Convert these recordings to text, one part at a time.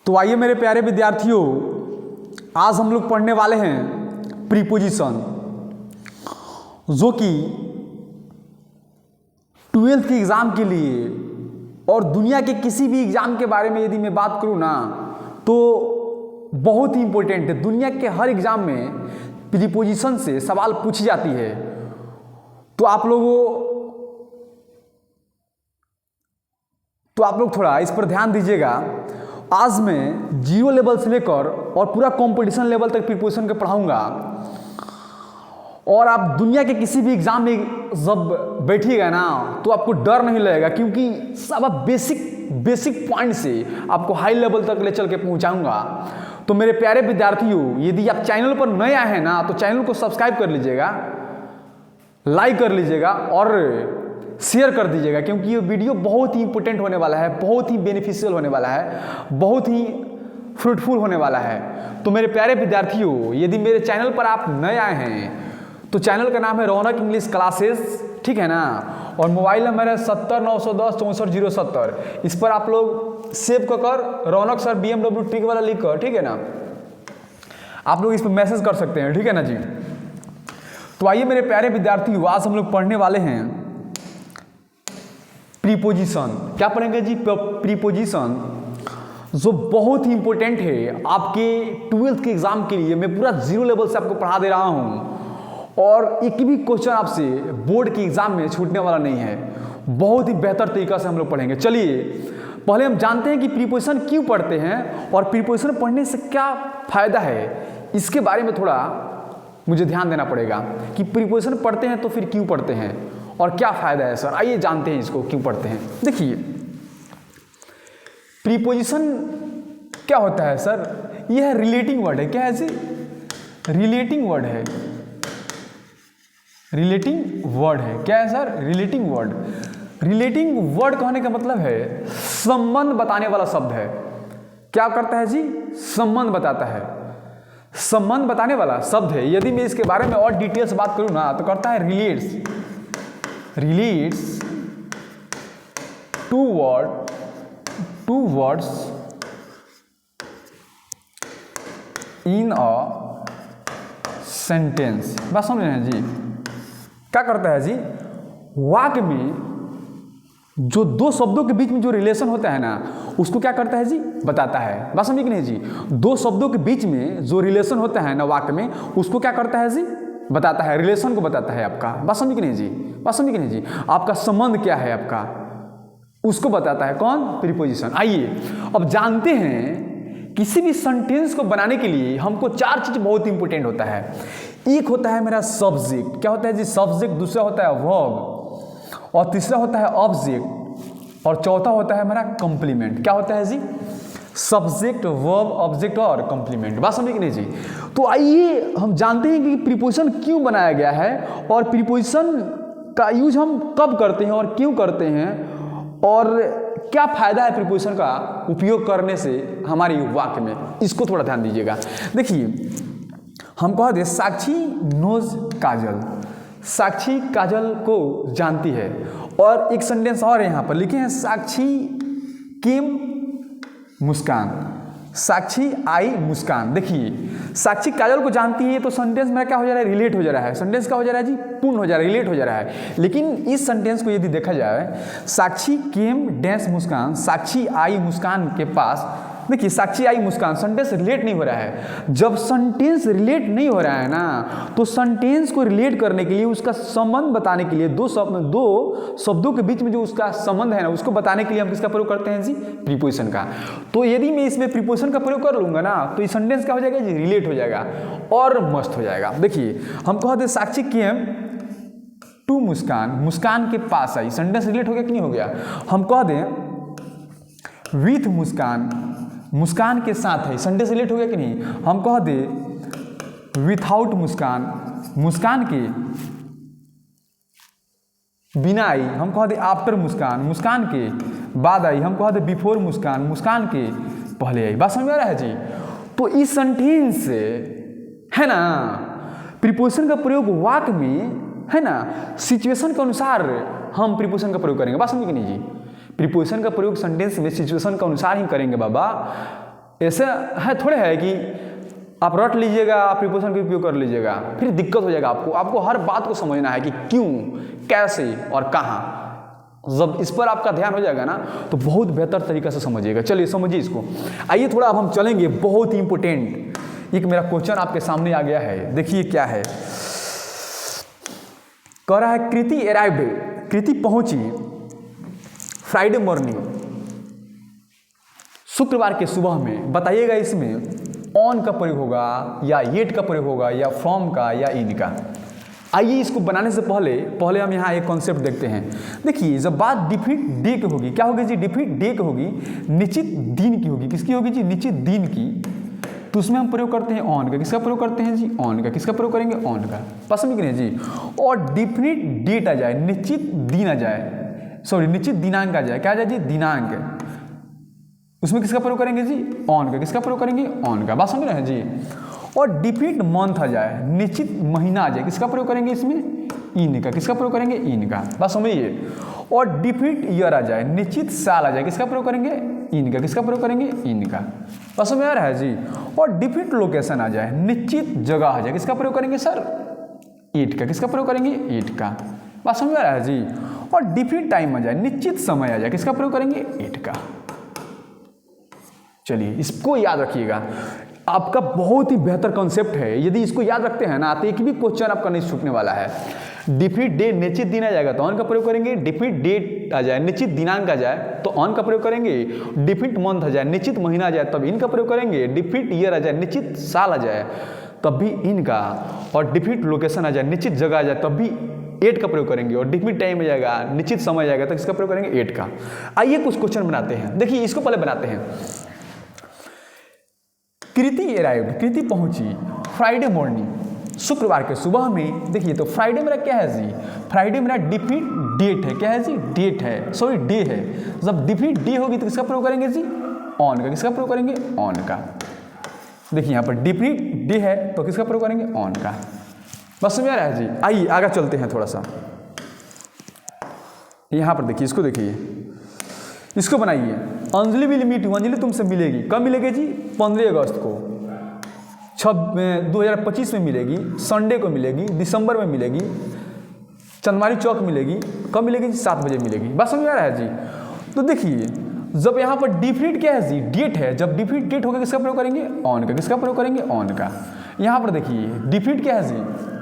तो आइए मेरे प्यारे विद्यार्थियों, आज हम लोग पढ़ने वाले हैं प्रीपोजिशन, जो कि 12th के एग्ज़ाम के लिए और दुनिया के किसी भी एग्ज़ाम के बारे में यदि मैं बात करूं ना तो बहुत ही इम्पोर्टेंट है। दुनिया के हर एग्ज़ाम में प्रीपोजिशन से सवाल पूछी जाती है। तो आप लोग थोड़ा इस पर ध्यान दीजिएगा। आज मैं 0 लेवल से लेकर और पूरा कंपटीशन लेवल तक प्रीपोजिशन को पढ़ाऊंगा, और आप दुनिया के किसी भी एग्जाम में जब बैठिएगा ना तो आपको डर नहीं लगेगा, क्योंकि सब आप बेसिक पॉइंट से आपको हाई लेवल तक ले चल के पहुंचाऊंगा। तो मेरे प्यारे विद्यार्थियों, यदि आप चैनल पर नए आए हैं ना तो चैनल को सब्सक्राइब कर लीजिएगा, लाइक कर लीजिएगा और शेयर कर दीजिएगा, क्योंकि ये वीडियो बहुत ही इंपॉर्टेंट होने वाला है, बहुत ही बेनिफिशियल होने वाला है, बहुत ही फ्रूटफुल होने वाला है। तो मेरे प्यारे विद्यार्थियों, यदि मेरे चैनल पर आप नए आए हैं तो चैनल का नाम है रौनक इंग्लिश क्लासेस, ठीक है ना, और मोबाइल नंबर है 70 910 64 070। इस पर आप लोग सेव कर रौनक सर BMW ट्रिक वाला लिख कर, ठीक है ना, आप लोग इस पर मैसेज कर सकते हैं, ठीक है ना जी। तो आइए मेरे प्यारे विद्यार्थियों, आज हम लोग पढ़ने वाले हैं प्रीपोजिशन। क्या पढ़ेंगे जी? प्रीपोजिशन, जो बहुत ही इंपॉर्टेंट है आपके 12th के एग्जाम के लिए। मैं पूरा 0 लेवल से आपको पढ़ा दे रहा हूं और एक भी क्वेश्चन आपसे बोर्ड के एग्जाम में छूटने वाला नहीं है। बहुत ही बेहतर तरीका से हम लोग पढ़ेंगे। चलिए पहले हम जानते हैं कि प्रीपोजिशन क्यों पढ़ते हैं और प्रीपोजिशन पढ़ने से क्या फायदा है, इसके बारे में थोड़ा मुझे ध्यान देना पड़ेगा कि प्रीपोजिशन पढ़ते हैं तो फिर क्यों पढ़ते हैं और क्या फायदा है सर। आइए जानते हैं इसको क्यों पढ़ते हैं। देखिए प्रीपोजिशन क्या होता है सर, यह है रिलेटिंग वर्ड है। क्या है जी? रिलेटिंग वर्ड है। रिलेटिंग वर्ड है। क्या है sir? Relating word. Relating word कहने का मतलब है संबंध बताने वाला शब्द है। क्या करता है जी? संबंध बताता है, संबंध बताने वाला शब्द है। यदि मैं इसके बारे में और डिटेल से बात करूं ना तो करता है relates two words in a sentence। बात समझ रहे हैं जी? क्या करता है जी? वाक्य में जो दो शब्दों के बीच में जो रिलेशन होता है ना उसको क्या करता है जी? बताता है। बात समझे कि नहीं जी? दो शब्दों के बीच में जो रिलेशन होता है ना वाक्य में, उसको क्या करता है जी? बताता है, रिलेशन को बताता है आपका। बात समझे कि नहीं जी? बात समझे कि नहीं जी? आपका संबंध क्या है आपका, उसको बताता है। कौन? प्रीपोजिशन। आइए अब जानते हैं किसी भी सेंटेंस को बनाने के लिए हमको 4 चीज बहुत इंपॉर्टेंट होता है। एक होता है मेरा सब्जेक्ट। क्या होता है जी? सब्जेक्ट। दूसरा होता है वर्ब, और तीसरा होता है ऑब्जेक्ट, और चौथा होता है मेरा कंप्लीमेंट। क्या होता है जी? सब्जेक्ट, वर्ब, ऑब्जेक्ट और कंप्लीमेंट। बात समझे कि नहीं जी? तो आइए हम जानते हैं कि प्रीपोजिशन क्यों बनाया गया है और प्रीपोजिशन का यूज हम कब करते हैं और क्यों करते हैं, और क्या फायदा है प्रीपोजिशन का उपयोग करने से हमारे वाक्य में, इसको थोड़ा ध्यान दीजिएगा। देखिए हम कह दें साक्षी नोज काजल। साक्षी काजल को जानती है, और एक सेंटेंस और यहाँ पर लिखे हैं साक्षी केम मुस्कान। साक्षी आई मुस्कान। देखिए साक्षी काजल को जानती है तो सेंटेंस मेरा क्या हो जा रहा है? रिलेट हो जा रहा है। सेंटेंस क्या हो जा रहा है जी? पूर्ण हो जा रहा है, रिलेट हो जा रहा है। लेकिन इस सेंटेंस को यदि देखा जाए, साक्षी केम डैश मुस्कान, साक्षी आई मुस्कान के पास। देखिए साक्षी आई मुस्कान, सेंटेंस रिलेट नहीं हो रहा है। जब सेंटेंस रिलेट नहीं हो रहा है ना तो सेंटेंस को रिलेट करने के लिए, उसका संबंध बताने के लिए, दो शब्दों के बीच में जो उसका संबंध है ना उसको बताने के लिए हम किसका प्रयोग करते हैं जी? प्रीपोजिशन का। तो यदि मैं इसमें प्रीपोजिशन का प्रयोग कर लूंगा ना तो ये सेंटेंस क्या हो जाएगा जी? रिलेट हो जाएगा और मस्त हो जाएगा। देखिए हम कह दें साक्षी केम टू मुस्कान, मुस्कान के पास आई। सेंटेंस रिलेट हो गया कि नहीं हो गया? हम कह दें विथ मुस्कान, मुस्कान के साथ है। सेंटेंस रिलेट हो गया कि नहीं? हम कह दे विथआउट मुस्कान, मुस्कान के बिना आई, हम कह दे आफ्टर मुस्कान, मुस्कान के बाद आई, हम कह दे बिफोर मुस्कान, मुस्कान के पहले आई। बात समझ में आ रहा है जी। तो इस सेंटेंस से है ना प्रीपोजिशन का प्रयोग वाक्य में है ना सिचुएशन के अनुसार हम प्रीपोजिशन का प्रयोग करेंगे। बात समझ नहीं जी। प्रीपोजिशन का प्रयोग सेंटेंस में सिचुएशन के अनुसार ही करेंगे बाबा। ऐसा है थोड़े है कि आप रट लीजिएगा, आप प्रीपोजिशन का उपयोग कर लीजिएगा, फिर दिक्कत हो जाएगा आपको। आपको हर बात को समझना है कि क्यों, कैसे और कहाँ। जब इस पर आपका ध्यान हो जाएगा ना तो बहुत बेहतर तरीके से समझिएगा। चलिए समझिए इसको। आइए थोड़ा अब हम चलेंगे, बहुत ही इंपॉर्टेंट एक मेरा क्वेश्चन आपके सामने आ गया है। देखिए क्या है, कह रहा है कृति अराइव्ड, कृति पहुंची फ्राइडे मॉर्निंग, शुक्रवार के सुबह में। बताइएगा इसमें ऑन का प्रयोग होगा या येट का प्रयोग होगा या फ्रॉम का या इन का। आइए इसको बनाने से पहले हम यहाँ एक कॉन्सेप्ट देखते हैं। देखिए जब बात डिफिट डे की होगी, क्या होगी जी, डिफिट डे की होगी, निश्चित दिन की होगी। किसकी होगी जी, निश्चित दिन की। तो उसमें हम प्रयोग करते हैं ऑन का। किसका प्रयोग करते हैं जी, ऑन का। किसका प्रयोग करेंगे, ऑन का। पसंद नहीं जी। और डिफिनिट डेट आ जाए, निश्चित दिन आ जाए, सॉरी निश्चित दिनांक आ जाए। क्या आ जाए जी, दिनांक। उसमें किसका प्रयोग करेंगे जी, ऑन का। किसका प्रयोग करेंगे, ऑन का। बात समझ रहे हैं जी। और डिफिनिट मंथ आ जाए, निश्चित महीना आ जाए। किसका प्रयोग करेंगे इसमें, इन का। किसका प्रयोग करेंगे, इन का। बात समझिए। और डिफिनिट ईयर आ जाए, निश्चित साल आ जाए। किसका प्रयोग करेंगे, इन का। किसका प्रयोग करेंगे, इन का। बात समझ आ रहा है जी। और डिफिनिट लोकेशन आ जाए, निश्चित जगह आ जाए। किसका प्रयोग करेंगे सर, ईट का। किसका प्रयोग करेंगे, ईट का। बात समझ आ रहा है जी। और डिफिनिट टाइम आ जाए, निश्चित समय आ जाए। किसका प्रयोग करेंगे, ईट का। चलिए इसको याद रखिएगा, आपका बहुत ही बेहतर कॉन्सेप्ट है। यदि इसको याद रखते हैं ना तो एक भी क्वेश्चन आपका नहीं छूटने वाला है। डिफिनिट डे, निश्चित दिन आ जाएगा तो ऑन का प्रयोग करेंगे। डिफिनिट डेट आ जाए, निश्चित दिनांक आ जाए तो ऑन का प्रयोग करेंगे। डिफिनिट मंथ आ जाए, निश्चित महीना आ जाए तब इन का प्रयोग करेंगे। डिफिनिट ईयर आ जाए, निश्चित साल आ जाए तब भी इन का। और डिफिनिट लोकेशन आ जाए, निश्चित जगह आ जाए तब भी एट का प्रयोग करेंगे। और डिफिनिट टाइम आ जाएगा, निश्चित समय आ जाएगा तो इसका प्रयोग करेंगे एट का। आइए कुछ क्वेश्चन बनाते हैं। देखिए इसको पहले बनाते हैं। कृति अराइव्ड, कृति पहुंची फ्राइडे मॉर्निंग, शुक्रवार के सुबह में। देखिए तो फ्राइडे मेरा क्या है जी, फ्राइडे मेरा डिफिनिट डेट है। क्या है जी, डेट है, सॉरी डे है। जब डिफिनिट डे होगी तो किसका प्रयोग करेंगे जी, ऑन का। किसका प्रयोग करेंगे, ऑन का। देखिए यहाँ पर डिफिनिट डे है तो किसका प्रयोग करेंगे, ऑन का। बस समझ आ रहा है जी। आइए आगे चलते हैं थोड़ा सा। यहाँ पर देखिए, इसको देखिए, इसको बनाइए। Anjali will meet you, Anjali तुमसे मिलेगी। कब मिलेगी जी, 15 अगस्त को 2025 में मिलेगी। संडे को मिलेगी, दिसंबर में मिलेगी, चंदमारी चौक मिलेगी। कब मिलेगी जी, 7 बजे मिलेगी। बस समझ आ रहा है जी। तो देखिए जब यहाँ पर डिफिनिट क्या है जी, डेट है। जब डिफिनिट डेट होगा किसका प्रयोग करेंगे, ऑन का। किसका प्रयोग करेंगे, ऑन का। यहाँ पर देखिए डिफिनिट क्या है जी,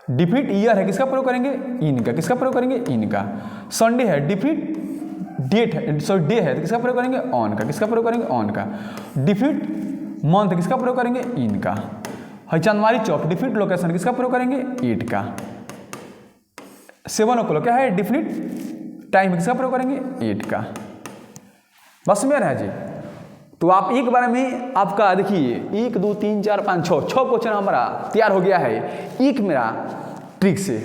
डिफिनिट ईयर है। किसका प्रयोग करेंगे, इन का। किसका प्रयोग करेंगे, इन का। संडे है, डिफिनिट डेट है, सॉरी डे है तो किसका प्रयोग करेंगे, ऑन का। किसका प्रयोग करेंगे, ऑन का। डिफिनिट मंथ किसका प्रयोग करेंगे, इन का। है चंदमारी चौक, डिफिनिट लोकेशन किसका प्रयोग करेंगे, एट का। 7 o'clock क्या है, डिफिनिट टाइम किसका प्रयोग करेंगे, 8 का। बस में है जी। तो आप एक बार में आपका देखिए 1 2 3 4 5 6 क्वेश्चन हमारा तैयार हो गया है एक मेरा ट्रिक से।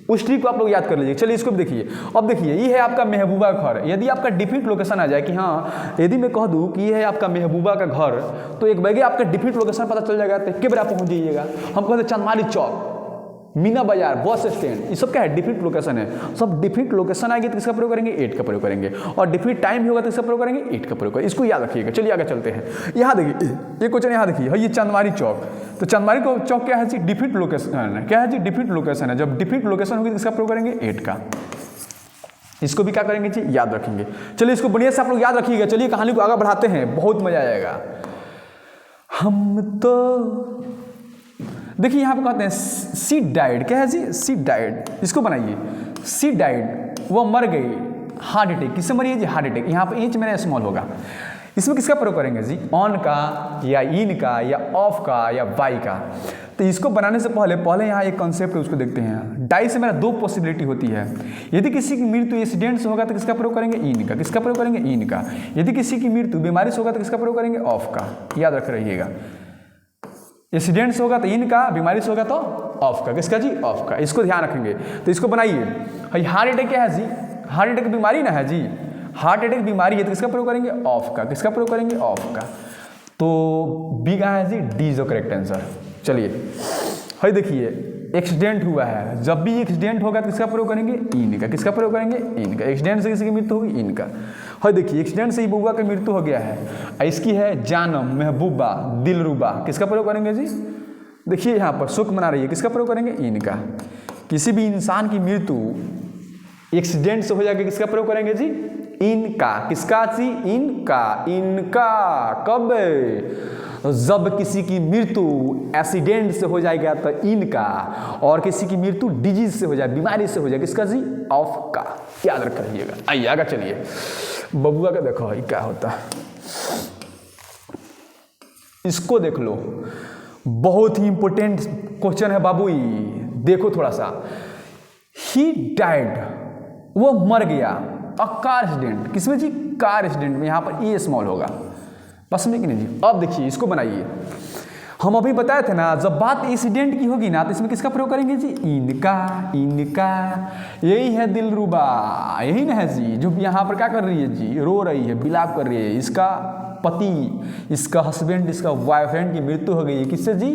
उस ट्रिक को आप लोग याद कर लीजिए। चलिए इसको भी देखिए। अब देखिए ये है आपका महबूबा घर। यदि आपका डिफिनिट लोकेशन आ जाए कि हाँ, यदि मैं कह दूं कि ये है आपका महबूबा का घर तो एक बैगे आपका डिफिनिट लोकेशन पता चल जाएगा तो किस आप पहुंच जाइएगा। हम कहते चंदमारी चौक, मीना बाजार, बस स्टैंड, ये सब क्या है, डिफिनिट लोकेशन है। सब डिफिनिट लोकेशन आएगी तो किसका प्रयोग करेंगे, 8 का प्रयोग करेंगे। और डिफिनिट टाइम भी होगा तो किसका प्रयोग करेंगे, 8 का प्रयोग करेंगे। इसको याद रखिएगा। चलिए आगे चलते हैं। यहाँ देखिए ये क्वेश्चन, यहाँ देखिए ये चंदमारी चौक। तो चंदमारी चौक क्या है जी, डिफिनिट लोकेशन है। क्या है जी, डिफिनिट लोकेशन है। जब डिफिनिट लोकेशन होगी तो किसका प्रयोग करेंगे, 8 का। इसको भी क्या करेंगे जी, याद रखेंगे। चलिए इसको बढ़िया से आप लोग याद रखिएगा। चलिए कहानी को आगे बढ़ाते हैं, बहुत मजा आएगा। हम तो देखिए यहाँ पे कहते हैं सी डाइड। क्या है जी, सी डाइड। इसको बनाइए, सी डाइड, वो मर गई, हार्ट अटैक। किससे मरी है जी, हार्ट अटैक। यहाँ पे एच मेरा स्मॉल होगा। इसमें किसका प्रयोग करेंगे जी, ऑन का या इन का या ऑफ का या बाई का। तो इसको बनाने से पहले यहाँ एक कॉन्सेप्ट है उसको देखते हैं। डाई से मेरा 2 पॉसिबिलिटी होती है। यदि किसी की मृत्यु एक्सीडेंट से होगा तो किसका प्रयोग करेंगे, इन का। किसका प्रयोग करेंगे, इन का। यदि किसी की मृत्यु बीमारी से होगा तो किसका प्रयोग करेंगे, ऑफ का। याद रख रहिएगा। एक्सीडेंट से होगा तो इन का, बीमारी से होगा तो ऑफ का। किसका जी? ऑफ का। इसको ध्यान रखेंगे। तो इसको बनाइए। भाई हार्ट अटैक क्या है जी? हार्ट अटैक बीमारी ना है जी, हार्ट अटैक बीमारी है तो किसका प्रयोग करेंगे? ऑफ का। किसका प्रयोग करेंगे? ऑफ का। तो बी कहाँ है जी? D is the correct answer. चलिए भाई देखिए, एक्सीडेंट हुआ है, जब भी एक्सीडेंट होगा तो किसका प्रयोग करेंगे? इन का। किसका प्रयोग करेंगे? इन का। एक्सीडेंट से किसी की मृत्यु होगी? इनका। हाँ देखिए, एक्सीडेंट से ही बउआ की मृत्यु हो गया है। इसकी है जानम, महबूबा, दिलरुबा। किसका प्रयोग करेंगे जी? देखिए यहाँ पर सुख मना रही है, किसका प्रयोग करेंगे? इनका। किसी भी इंसान की मृत्यु एक्सीडेंट से हो जाएगी, किसका प्रयोग करेंगे जी? इनका। किसका जी? इनका। इनका कब? जब किसी की मृत्यु एक्सीडेंट से हो जाएगा तो इनका, और किसी की मृत्यु डिजीज से हो जाए, बीमारी से हो जाए, किसका जी? ऑफ का। याद रख रहिएगा। आइए आगे चलिए, बबुआ का देखो ये क्या होता है, इसको देख लो, बहुत ही इंपॉर्टेंट क्वेश्चन है बाबू। देखो थोड़ा सा, ही डाइड, वो मर गया, अ कार एक्सीडेंट। किसमें जी? कार एक्सीडेंट में। यहां पर ए स्मॉल होगा, बस में कि नहीं जी? अब देखिए इसको बनाइए। हम अभी बताए थे ना, जब बात एक्सीडेंट की होगी ना तो इसमें किसका प्रयोग करेंगे जी? इनका। इनका। यही है दिलरुबा, यही ना है जी, जो यहाँ पर क्या कर रही है जी? रो रही है, विलाप कर रही है। इसका पति, इसका हस्बैंड, इसका बॉयफ्रेंड की मृत्यु हो गई है। किससे जी?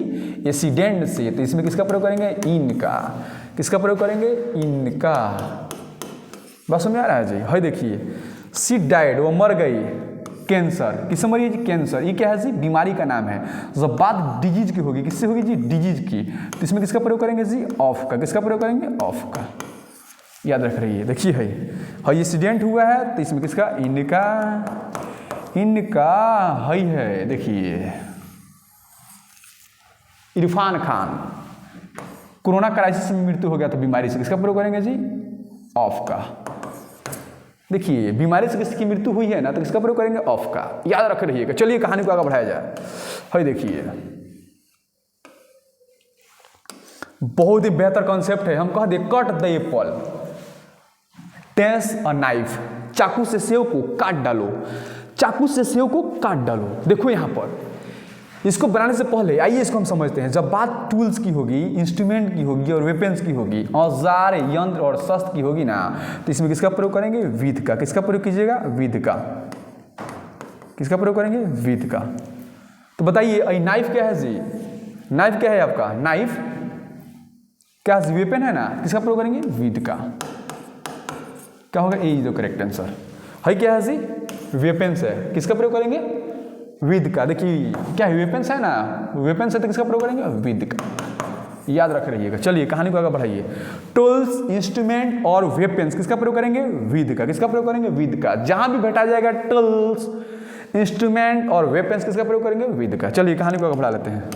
एक्सीडेंट से। तो इसमें किसका प्रयोग करेंगे? इनका। किसका प्रयोग करेंगे? इनका। बस समझ आ रहा है जी? है देखिए, शी डाइड, वो मर गई, कैंसर। किससे मरी है जी? कैंसर। ये क्या है जी? बीमारी का नाम है। जब बात डिजीज की होगी, किससे होगी जी? डिजीज की। तो इसमें किसका प्रयोग करेंगे जी? ऑफ का। किसका प्रयोग करेंगे? ऑफ का। याद रख रही है। देखिए है, ये एक्सीडेंट हुआ है तो इसमें किसका? इनका। इनका है। देखिए इरफान खान, कोरोना क्राइसिस में मृत्यु हो गया था बीमारी से, किसका प्रयोग करेंगे जी? ऑफ का। देखिए बीमारी से किसकी मृत्यु हुई है ना तो किसका प्रयोग करेंगे? ऑफ का। याद रख रहिएगा। चलिए कहानी को आगे बढ़ाया जाए। है देखिए, बहुत ही बेहतर कॉन्सेप्ट है। हम कह दे cut the apple, tense a knife, चाकू से सेव को काट डालो। चाकू से सेव को काट डालो। देखो यहां पर, इसको बनाने से पहले आइए इसको हम समझते हैं। जब बात टूल्स की होगी, इंस्ट्रूमेंट की होगी और वेपन्स की होगी, औजार, यंत्र और शस्त्र की होगी ना तो इसमें किसका प्रयोग करेंगे? विध का। किसका प्रयोग कीजिएगा? विध का। किसका प्रयोग करेंगे? विध का। तो बताइए नाइफ क्या है जी? नाइफ क्या है आपका? नाइफ क्या वेपन है ना, किसका प्रयोग करेंगे? विध का। क्या होगा? ए इज द करेक्ट आंसर। है क्या है जी? वेपन्स है, किसका प्रयोग करेंगे? विद का। देखिए क्या है? वेपन्स है ना, वेपन्स है तो किसका प्रयोग करेंगे? विद का। याद रख रहिएगा। चलिए कहानी को आगे बढ़ाइए। टूल्स, इंस्ट्रूमेंट और वेपन्स, किसका प्रयोग करेंगे? विद का। किसका प्रयोग करेंगे? विद का। जहां भी भेटा जाएगा टूल्स, इंस्ट्रूमेंट और वेपन्स, किसका प्रयोग करेंगे? विद का। चलिए कहानी को आगे बढ़ा लेते हैं।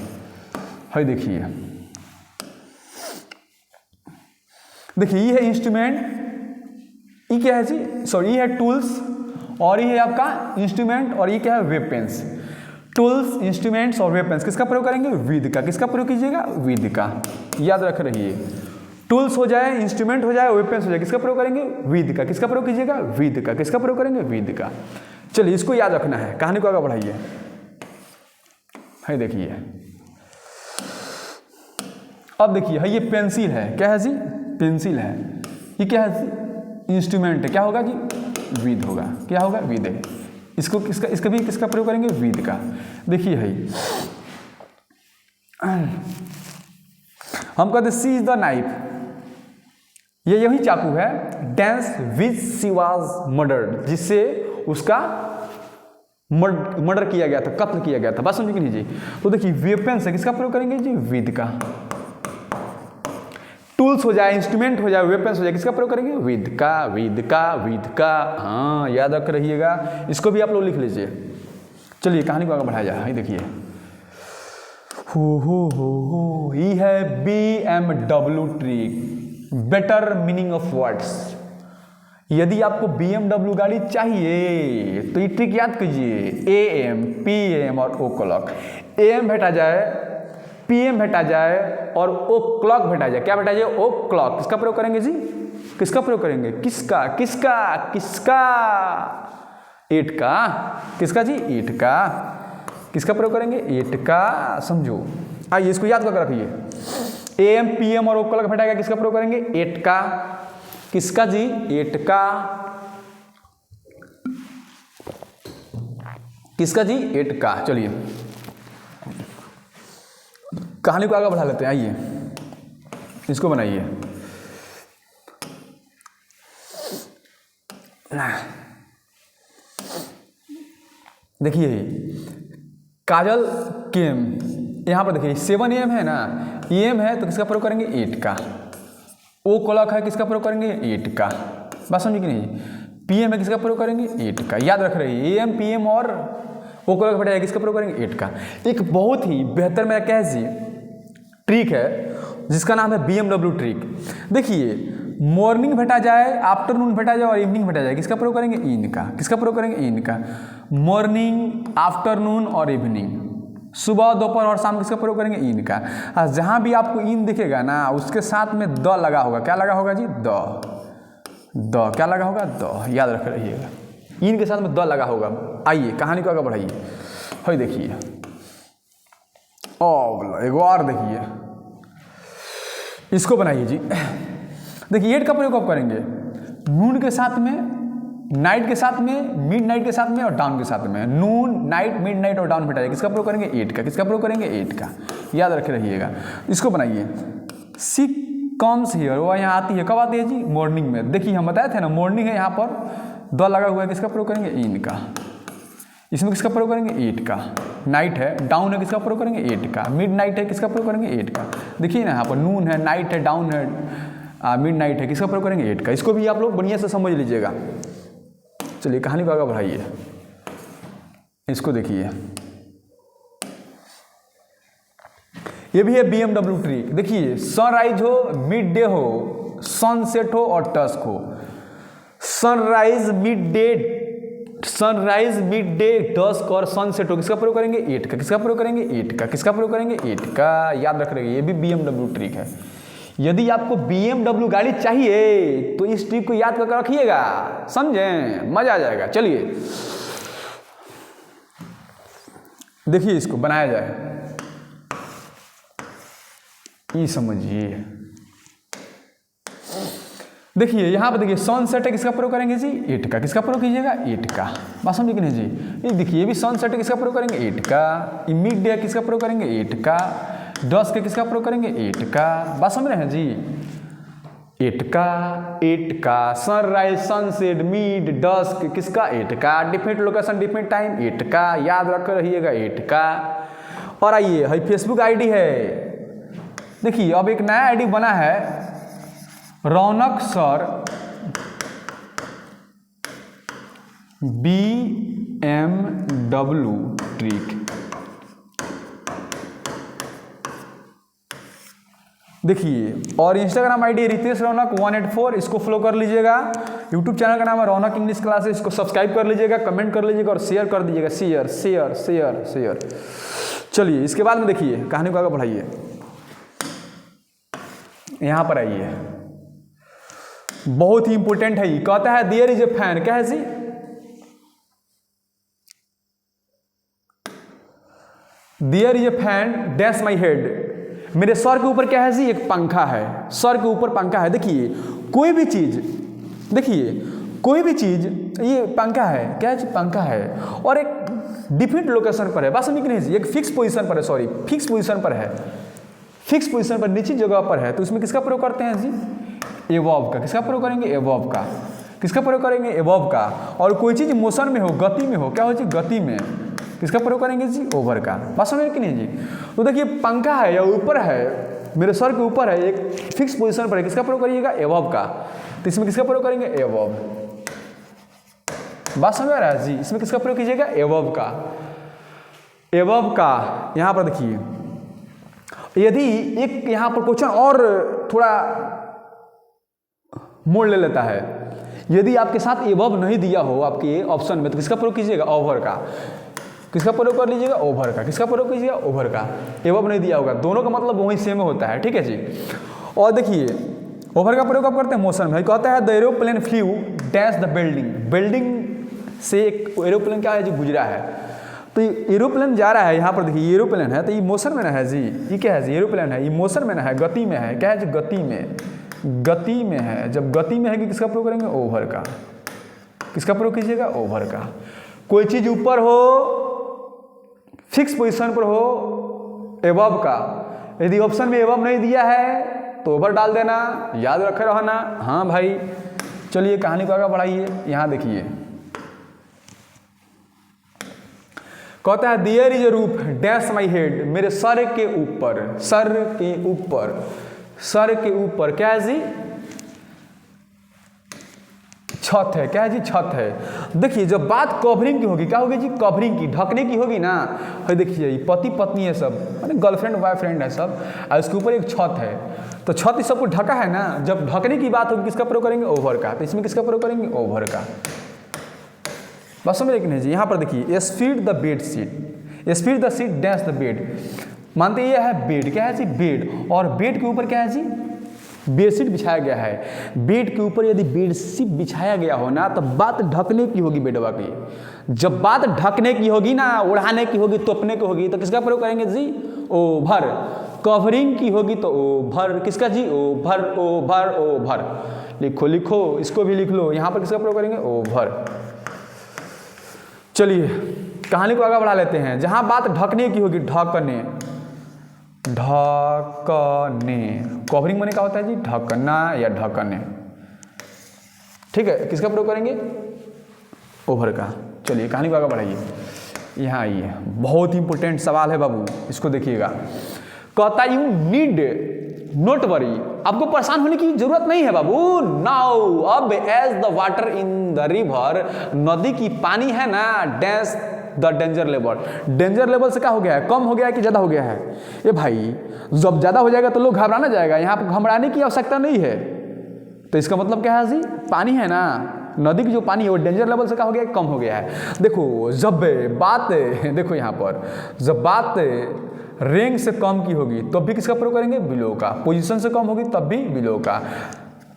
है देखिए, देखिए ये है इंस्ट्रूमेंट, ये क्या है जी? सॉरी, ये है टूल्स और ये है आपका इंस्ट्रूमेंट और ये क्या है? वेपन्स। टूल्स, इंस्ट्रूमेंट्स और वेपन्स, किसका प्रयोग करेंगे? विद का। किसका प्रयोग कीजिएगा? विद का। याद रख रहिए, टूल्स हो जाए, इंस्ट्रूमेंट हो जाए, वेपन्स हो जाए, किसका प्रयोग करेंगे? विद का। किसका प्रयोग कीजिएगा? विद का। किसका प्रयोग करेंगे? विद का। चलिए इसको याद रखना है। कहानी को आगे बढ़ाइए। है देखिए, अब देखिए है ये पेंसिल है। क्या है जी? पेंसिल है। ये क्या है जी? इंस्ट्रूमेंट है। क्या होगा जी? विद होगा। क्या होगा? विद है। इसको किसका, इसका भी किसका प्रयोग करेंगे? विद का। देखिए है, हम कहते सी इज द नाइफ, ये यही चाकू है, dense which she was murdered, जिससे उसका मर्डर किया गया था, कत्ल किया गया था। बात समझिए कि नहीं जी? तो देखिए वेपन्स है, किसका प्रयोग करेंगे जी? विद का। टूल्स हो जाए, इंस्ट्रूमेंट हो जाए, वेपन्स हो जाए, किसका प्रयोग करेंगे? विद का। विद का, विद का। हाँ याद रख रहिएगा। इसको भी आप लोग लिख लीजिए। चलिए कहानी को आगे बढ़ाया जाए। देखिए हो ये है BMW trick, better meaning of words. यदि आपको BMW गाड़ी चाहिए तो ये ट्रिक याद कीजिए। AM, PM और O क्लॉक। AM भेटा जाए, PM भेटा जाए और O क्लॉक भेटा जाए। क्या भेटा जाए? O clock. किसका प्रयोग करेंगे जी? किसका प्रयोग करेंगे? किसका? किसका? किसका? 8 का। किसका जी? 8 का। किसका प्रयोग करेंगे? 8 का। समझो आइए इसको याद करके रखिए। एम पी एम और ओ कलर घटाएगा किसका प्रयोग करेंगे? एट का। किसका जी? एट का। किसका जी? एट का। चलिए कहानी को आगे बढ़ा लेते हैं। आइए इसको बनाइए। देखिए काजल केम, यहां पर देखिए 7 AM है ना, एम है तो किसका प्रयोग करेंगे? 8 का। ओ क्लॉक है किसका प्रयोग करेंगे? 8 का। बात समझी कि नहीं? पीएम है किसका प्रयोग करेंगे? 8 का। याद रख रहे हैं एम पीएम और ओ क्लॉक घटाएगा किसका प्रयोग करेंगे? 8 का। एक बहुत ही बेहतर मेरा कह जी ट्रिक है जिसका नाम है BMW ट्रिक। देखिए मॉर्निंग भेटा जाए, आफ्टरनून भेटा जाए और इवनिंग भेटा जाए किसका प्रयोग करेंगे? इन का। किसका प्रयोग करेंगे? इन का। मॉर्निंग, आफ्टरनून और इवनिंग, सुबह, दोपहर और शाम किसका प्रयोग करेंगे? इन का। जहां भी आपको इन दिखेगा ना उसके साथ में द लगा होगा। क्या लगा होगा जी? द। क्या लगा होगा? द। याद रख रहिएगा, इन के साथ में द लगा होगा। आइए कहानी को आगे बढ़ाइए। है देखिए एक और देखिए, इसको बनाइए जी। देखिए 8 का प्रयोग कब करेंगे? नून के साथ में, नाइट के साथ में, मिड नाइट के साथ में और डाउन के साथ में। नून, नाइट, मिड नाइट और डाउन भेटा जाए किसका प्रयोग करेंगे? 8 का। किसका प्रयोग करेंगे? 8 का। याद रखे रहिएगा। इसको बनाइए। सी कम्स हियर, वो यहाँ आती है। कब आती है जी? मॉर्निंग में। देखिए हम बताए थे ना मॉर्निंग है, यहाँ पर द लगा हुआ है। किसका प्रयोग करेंगे? इन का। इसमें किसका प्रयोग करेंगे? 8 का। नाइट है, डाउन है, किसका प्रयोग करेंगे? 8 का। मिड नाइट है, किसका प्रयोग करेंगे? 8 का। देखिए ना यहाँ पर नून है, नाइट है, डाउन है, मिड नाइट है, किसका प्रयोग करेंगे? 8 का। इसको भी आप लोग बढ़िया से समझ लीजिएगा। चलिए कहानी को आगे बढ़ाइए। इसको देखिए, ये भी है BMW ट्रिक। देखिए सनराइज हो, मिड डे हो, सनसेट हो और टस्क हो। सनराइज, मिड डे, डस्क और सनसेट हो किसका प्रयोग करेंगे? 8 का। किसका प्रयोग करेंगे? 8 का। किसका प्रयोग करेंगे? 8 का। याद रख रहे ये भी BMW ट्रिक है। यदि आपको BMW गाड़ी चाहिए तो इस ट्रिक को याद करके रखिएगा, समझें? मजा आ जाएगा। चलिए देखिए इसको बनाया जाए, ये समझिए। देखिए यहां पर देखिए सनसेट है, किसका प्रयोग करेंगे जी? 8 का। किसका प्रयोग कीजिएगा? 8 का। बात समझे कि नहीं जी? ये देखिए ये भी सनसेट है, किसका प्रयोग करेंगे? 8 का। मिड डे किसका प्रयोग करेंगे? 8 का। डस्क के किसका प्रयोग करेंगे? 8 का। बात समझ रहे हैं जी? 8 का। सनराइज, सनसेट, मिड, डस्क किसका? 8 का। डिफरेंट लोकेशन, डिफरेंट टाइम, 8 का। याद रख रहिएगा 8 का। और आइए है फेसबुक आईडी है। देखिए अब एक नया आईडी बना है, रौनक सर BMW ट्रिक। देखिए और इंस्टाग्राम आईडी रितेश रौनक 184, इसको फॉलो कर लीजिएगा। यूट्यूब चैनल का नाम है रौनक इंग्लिश क्लासेस, इसको सब्सक्राइब कर लीजिएगा, कमेंट कर लीजिएगा और शेयर कर दीजिएगा। शेयर। चलिए इसके बाद में देखिए कहानी को आगे बढ़ाइए। यहां पर आइए, बहुत ही इंपॉर्टेंट है ये। कहता है देयर इज ए फैन। क्या है जी? There is a fan dash my head. मेरे सर के ऊपर क्या है जी? एक पंखा है। सर के ऊपर पंखा है। देखिए कोई भी चीज, देखिए कोई भी चीज, ये पंखा है। क्या है? पंखा है और एक डिफरेंट लोकेशन पर है। बात समझ नहीं जी? एक फिक्स पोजीशन पर है, सॉरी फिक्स पोजीशन पर है, फिक्स पोजीशन पर, निश्चित जगह पर है। तो इसमें किसका प्रयोग करते हैं जी? एबव का। किसका प्रयोग करेंगे? एबव का। किसका प्रयोग करेंगे? एबव का। और कोई चीज मोशन में हो, गति में हो, क्या हो जी? गति में, किसका प्रयोग करेंगे जी? ओवर का। बात समझ कि नहीं जी? तो देखिए पंखा है या ऊपर है, मेरे सर के ऊपर है, एक फिक्स पोजीशन पर है, किसका प्रयोग करिएगा? एबव का। तो इसमें किसका प्रयोग करेंगे? एबव। बात समझ आ रहा है जी? इसमें किसका प्रयोग कीजिएगा? एबव का। एबव का। यहां पर देखिए यदि एक यहां पर क्वेश्चन और थोड़ा मोड़ ले लेता है, यदि आपके साथ एबव नहीं दिया हो आपके ऑप्शन में तो किसका प्रयोग कीजिएगा? ओवर का। किसका प्रयोग कर लीजिएगा? ओवर का। किसका प्रयोग कीजिएगा? ओवर का। एबव नहीं दिया होगा, दोनों का मतलब वही सेम होता है। ठीक है जी? और देखिए ओवर का प्रयोग कब करते हैं? मोशन में। कहता है the aeroplane flu dash the building. Building से एक एरोप्लेन क्या है जी? गुजरा है। तो तो एरोप्लेन जा रहा है, यहाँ पर देखिए एरोप्लेन है तो ये मोशन में ना है जी, ये क्या है जी, एरोप्लेन है, ये मोशन में ना है, गति में है, क्या है जी, गति में, गति में है। जब गति में है कि किसका प्रयोग करेंगे, ओवर का। किसका प्रयोग कीजिएगा, ओवर का। कोई चीज ऊपर हो, फिक्स पोजीशन पर हो, एबव का। यदि ऑप्शन में एबव नहीं दिया है तो ओवर डाल देना, याद रखे रहना। हाँ भाई, चलिए कहानी को आगे बढ़ाइए। यहाँ देखिए कहता है there is a roof dash my head, मेरे सर के ऊपर, सर के ऊपर, सर के ऊपर क्या है जी, छत है। क्या है जी, छत है। देखिए जब बात कवरिंग की होगी, क्या होगी जी, कवरिंग की, ढकने की होगी ना। है देखिए पति पत्नी है सब, माने गर्लफ्रेंड बॉयफ्रेंड है सब, और इसके ऊपर एक छत है, तो छत इस सबको ढका है ना। जब ढकने की बात होगी किसका प्रयोग करेंगे, ओवर का। तो इसमें किसका प्रयोग करेंगे, ओवर का। बस समझ रहे कि नहीं जी। यहाँ पर देखिए speed the bed sheet, speed the seat dash the bed, मानते ये है बेड। क्या है जी, बेड। और बेड के ऊपर क्या है जी, बेडशीट बिछाया गया है। बेड के ऊपर यदि बेडशीट बिछाया गया हो ना तो बात ढकने की होगी बेडवा की। जब बात ढकने की होगी ना, ओढ़ाने की होगी, तोपने की होगी, तो किसका प्रयोग करेंगे जी, ओवर। कवरिंग की होगी तो ओवर, किसका जी, ओवर, ओवर, ओवर। लिखो लिखो, इसको भी लिख लो। यहाँ पर किसका प्रयोग करेंगे, ओवर। चलिए कहानी को आगे बढ़ा लेते हैं। जहां बात ढकने की होगी, ढकने, ढकने, कवरिंग माने क्या होता है जी, ढकना या ढकने। ठीक है, किसका प्रयोग करेंगे, ओवर का। चलिए कहानी को आगे बढ़ाइए। यहाँ आइए, बहुत इंपॉर्टेंट सवाल है बाबू, इसको देखिएगा। कहता यू नीड नोट वरी, आपको परेशान होने की जरूरत नहीं है बाबू। नाउ अब as the water in the river, नदी की पानी है ना, dash the danger level, danger level से क्या हो गया है, कम हो गया है कि ज्यादा हो गया है। ये भाई जब ज्यादा हो जाएगा तो लोग घबराना जाएगा, यहाँ पर घबराने की आवश्यकता नहीं है। तो इसका मतलब क्या है जी, पानी है ना, नदी की जो पानी है वो डेंजर लेवल से क्या हो गया है, कम हो गया है। देखो जब बात, देखो यहाँ पर जब बात रैंक से कम की होगी तब भी किसका प्रयोग करेंगे, बिलो का। पोजीशन से कम होगी तब भी बिलो का।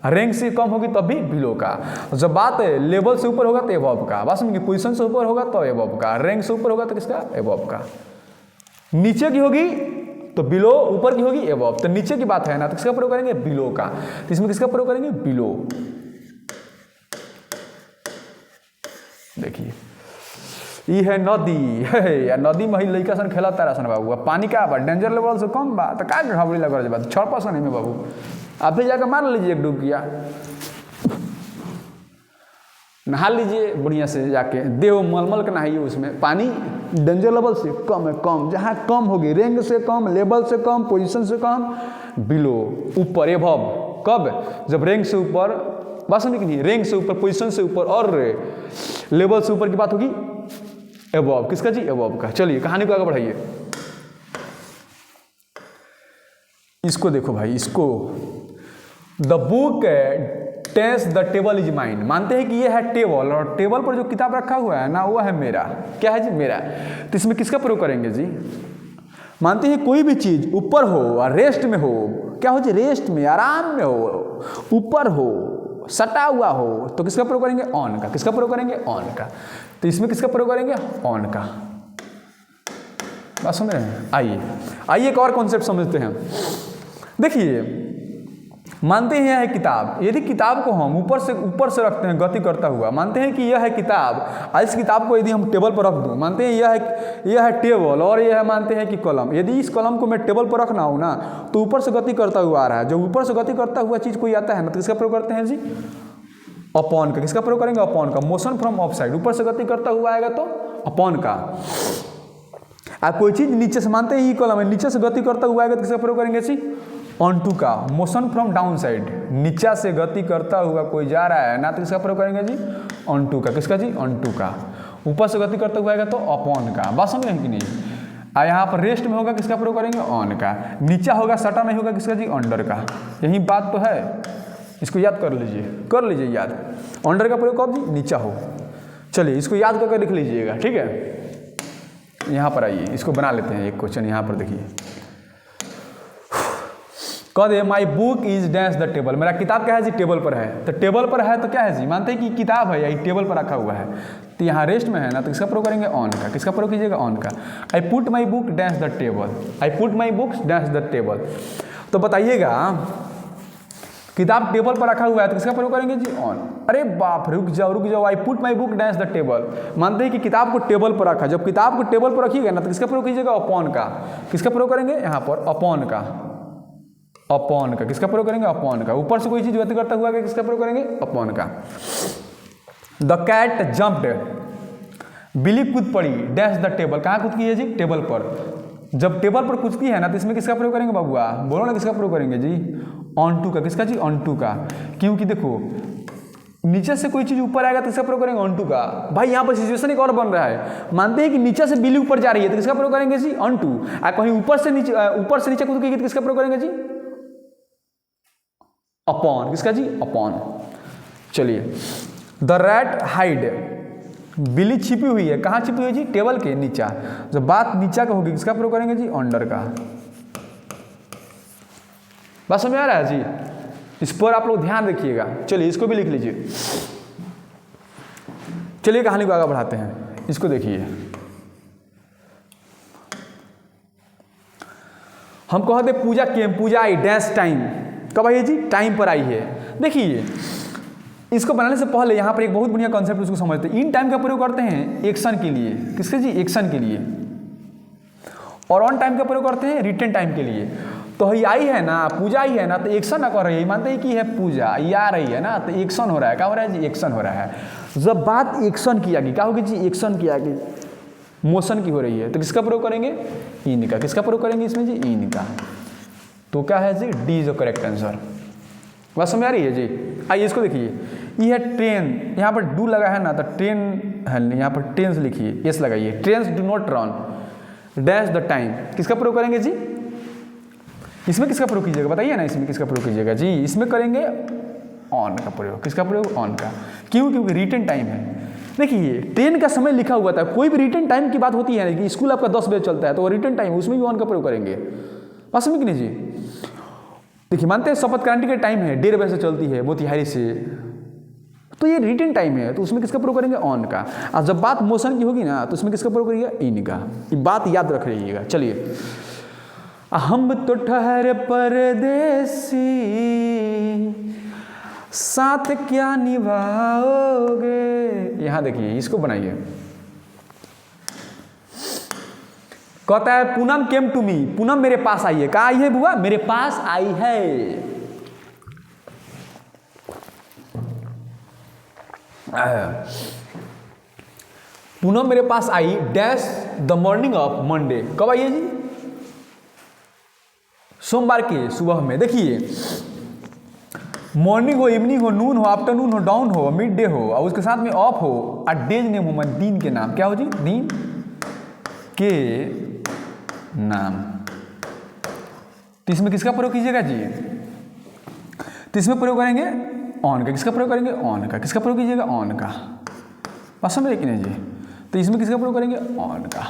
रैंक से कम होगी तब भी बिलो का। जब बात लेवल से ऊपर होगा तो एबव का। बात समझिए, पोजीशन से ऊपर होगा तो एबव का, रैंक से ऊपर होगा तो किसका, एबव का। नीचे की होगी तो बिलो, ऊपर की होगी एबव। तो नीचे की बात है ना, तो किसका प्रयोग करेंगे, बिलो का। तो इसमें किसका प्रयोग करेंगे, बिलो। देखिए ये है नदी है, या नदी में ही लड़का सन खेला तारा सन बाबू। पानी का बा डेंजर लेवल से कम बा, तो क्या घबरी लग रहा है, 6% में बाबू। आप भी जाकर मार लीजिए एक डुबकिया, नहा लीजिए बढ़िया से जाके, देह मलमल का नहाइए उसमें। पानी डेंजर लेवल से कम है, कम। जहाँ कम होगी, रैंक से कम, लेवल से कम, पोजीशन से कम, बिलो, ऊपर, एबव। कब, जब रैंक से ऊपर, बात समझ नहीं, रैंक से ऊपर, पोजीशन से ऊपर और लेवल से ऊपर की बात होगी, एबव। किसका जी, एबव का। चलिए कहानी को आगे बढ़ाइए। इसको देखो भाई, इसको the book test the table is mine, मानते हैं कि ये है टेबल, और टेबल पर जो किताब रखा हुआ है ना वो है मेरा। क्या है जी, मेरा। तो इसमें किसका प्रयोग करेंगे जी, मानते हैं कोई भी चीज ऊपर हो और रेस्ट में हो, क्या हो जी, रेस्ट में, आराम में हो, ऊपर हो, सटा हुआ हो, तो किसका प्रयोग करेंगे, ऑन का। किसका प्रयोग करेंगे, ऑन का। तो इसमें किसका प्रयोग करेंगे, ऑन का। बात समझ रहे हैं। आइए आइए एक और कॉन्सेप्ट समझते हैं। देखिए मानते हैं यह है किताब, यदि किताब को हम ऊपर से रखते हैं गति करता हुआ, मानते हैं कि यह है किताब, इस किताब को यदि हम टेबल पर रख दूं, मानते हैं यह है टेबल, और यह है मानते हैं कि कलम। यदि इस कलम को मैं टेबल पर रखना हो ना तो ऊपर से गति करता हुआ आ रहा है। जब ऊपर से गति करता हुआ चीज कोई आता है ना तो किसका प्रयोग करते हैं जी, अपॉन का। किसका प्रयोग करेंगे, अपॉन का। मोशन फ्रॉम ऑफ साइड, ऊपर से गति करता हुआ आएगा तो अपॉन का। आप कोई चीज नीचे से, मानते हैं ये कलम है, नीचे से गति करता हुआ आएगा तो किसका प्रयोग करेंगे जी, ऑन टू का। मोशन फ्रॉम डाउन साइड, नीचा से गति करता हुआ कोई जा रहा है ना तो किसका प्रयोग करेंगे जी, ऑन टू का। किसका जी, ऑन टू का। ऊपर से गति करता हुआ आएगा तो अपॉन का। बात समझ रहे हैं कि नहीं। यहाँ पर रेस्ट में होगा किसका प्रयोग करेंगे, ऑन का। नीचा होगा, सटा नहीं होगा, किसका जी, अंडर का। यही बात तो है, इसको याद कर लीजिए याद। अंडर का प्रयोग कब जी, नीचा हो। चलिए इसको याद करके लिख लीजिएगा, ठीक है। यहाँ पर आइए, इसको बना लेते हैं एक क्वेश्चन। यहाँ पर देखिए कह दे my book is dash the table, मेरा किताब क्या है जी टेबल पर है। तो टेबल पर है तो क्या है जी, मानते हैं कि किताब है या टेबल पर रखा हुआ है, तो यहाँ रेस्ट में है ना, तो किसका प्रयोग करेंगे ऑन का। किसका प्रयोग कीजिएगा ऑन का। I put my book dash the table, I put my books dash the table. तो बताइएगा किताब टेबल पर रखा हुआ है तो किसका प्रयोग करेंगे जी ऑन। अरे बाप रुक जाओ, I put my book dash the table, मानते हैं कि किताब को टेबल पर रखा, जब किताब को टेबल पर रखिएगा ना तो किसका प्रयोग कीजिएगा अपॉन का। किसका प्रयोग करेंगे यहाँ पर अपॉन का, अपॉन का। किसका प्रयोग करेंगे अपॉन का। ऊपर से कोई चीज व्यक्त करता हुआ किसका प्रयोग करेंगे अपॉन का। द कैट जंप्ड, बिल्ली कूद पड़ी डैश द टेबल, कहाँ कूद की है जी टेबल पर। जब टेबल पर कूदती है ना तो इसमें किसका प्रयोग करेंगे बाबुआ, बोलो ना किसका प्रयोग करेंगे जी ऑन टू का। किसका जी ऑन टू का, क्योंकि देखो नीचे से कोई चीज ऊपर आएगा तो किसका प्रयोग करेंगे ऑन टू का। भाई यहाँ पर सिचुएशन एक और बन रहा है, मानते हैं कि नीचे से बिल्ली ऊपर जा रही है तो किसका प्रयोग करेंगे जी ऑन टू। कहीं ऊपर से नीचे कूद गई तो किसका प्रयोग करेंगे जी अपॉन। किसका जी अपॉन। चलिए द रैट हाइड, बिल्ली छिपी हुई है, कहाँ छिपी हुई है जी टेबल के नीचा। जब बात नीचा का होगी किसका प्रयोग करेंगे जी अंडर का। बात समझ आ रहा है जी, इस पर आप लोग ध्यान रखिएगा। चलिए इसको भी लिख लीजिए। चलिए कहानी को आगे बढ़ाते हैं, इसको देखिए। हम कहते पूजा आई डैश टाइम, कब आई है जी टाइम पर आई है। देखिए इसको बनाने से पहले यहाँ पर एक बहुत बढ़िया कॉन्सेप्ट उसको समझते हैं। इन टाइम का प्रयोग करते हैं एक्शन के लिए, किसके जी एक्शन के लिए, और ऑन टाइम का प्रयोग करते हैं रिटर्न टाइम के लिए। तो ये आई है ना पूजा आई है ना तो एक्शन ना कर रही है, मानते हैं कि है पूजा, ये आ रही है ना तो एक्शन हो रहा है। क्या हो रहा है जी एक्शन हो रहा है। जब बात एक्शन की आगे क्या होगी जी एक्शन की आगे मोशन की हो रही है तो किसका प्रयोग करेंगे इन का। किसका प्रयोग करेंगे इसमें जी इन का। तो क्या है जी D is the correct answer. बात समझ आ रही है जी। आइए इसको देखिए, ये है ट्रेन, यहाँ पर डू लगा है ना तो ट्रेन है, यहाँ पर ट्रेन लिखिए यस लगाइए। Trains do not run dash the time, किसका प्रयोग करेंगे जी इसमें। किसका प्रयोग कीजिएगा बताइए ना, इसमें किसका प्रयोग कीजिएगा जी, इसमें करेंगे ऑन का प्रयोग। किसका प्रयोग ऑन का, क्यों क्योंकि रिटर्न टाइम है। देखिए ट्रेन का समय लिखा हुआ था, कोई भी रिटर्न टाइम की बात होती है कि स्कूल आपका 10 बजे चलता है तो वो रिटर्न टाइम उसमें भी ऑन का प्रयोग करेंगे। बात समझ कि नहीं जी। देखिए मानते हैं शपथ क्रांति का टाइम है 1:30 बजे से चलती है मोतिहारी से, तो ये रिटर्न टाइम है तो उसमें किसका प्रयोग करेंगे ऑन का। और जब बात मोशन की होगी ना तो उसमें किसका प्रयोग करिएगा इन का। ये बात याद रख रहिएगा। चलिए हम तो ठहरे परदेसी साथ क्या निभाओगे, यहां देखिए इसको बनाइए। कहता है Poonam came to me, Poonam मेरे पास आई है। कहा आई है बुआ, मेरे पास आई है। पूनम मेरे पास आई dash the morning of Monday, कब आई है जी सोमवार के सुबह में। देखिए मॉर्निंग हो इवनिंग हो नून हो आफ्टरनून हो डाउन हो मिड डे हो और उसके साथ में ऑफ हो और डेज नेम हो दिन के नाम। क्या हो जी दिन के नाम। तो इसमें किसका प्रयोग कीजिएगा जी, तो इसमें प्रयोग करेंगे ऑन का। किसका प्रयोग करेंगे ऑन का। किसका प्रयोग कीजिएगा ऑन का। बात समझ कि नहीं जी। तो इसमें किसका प्रयोग करेंगे ऑन का,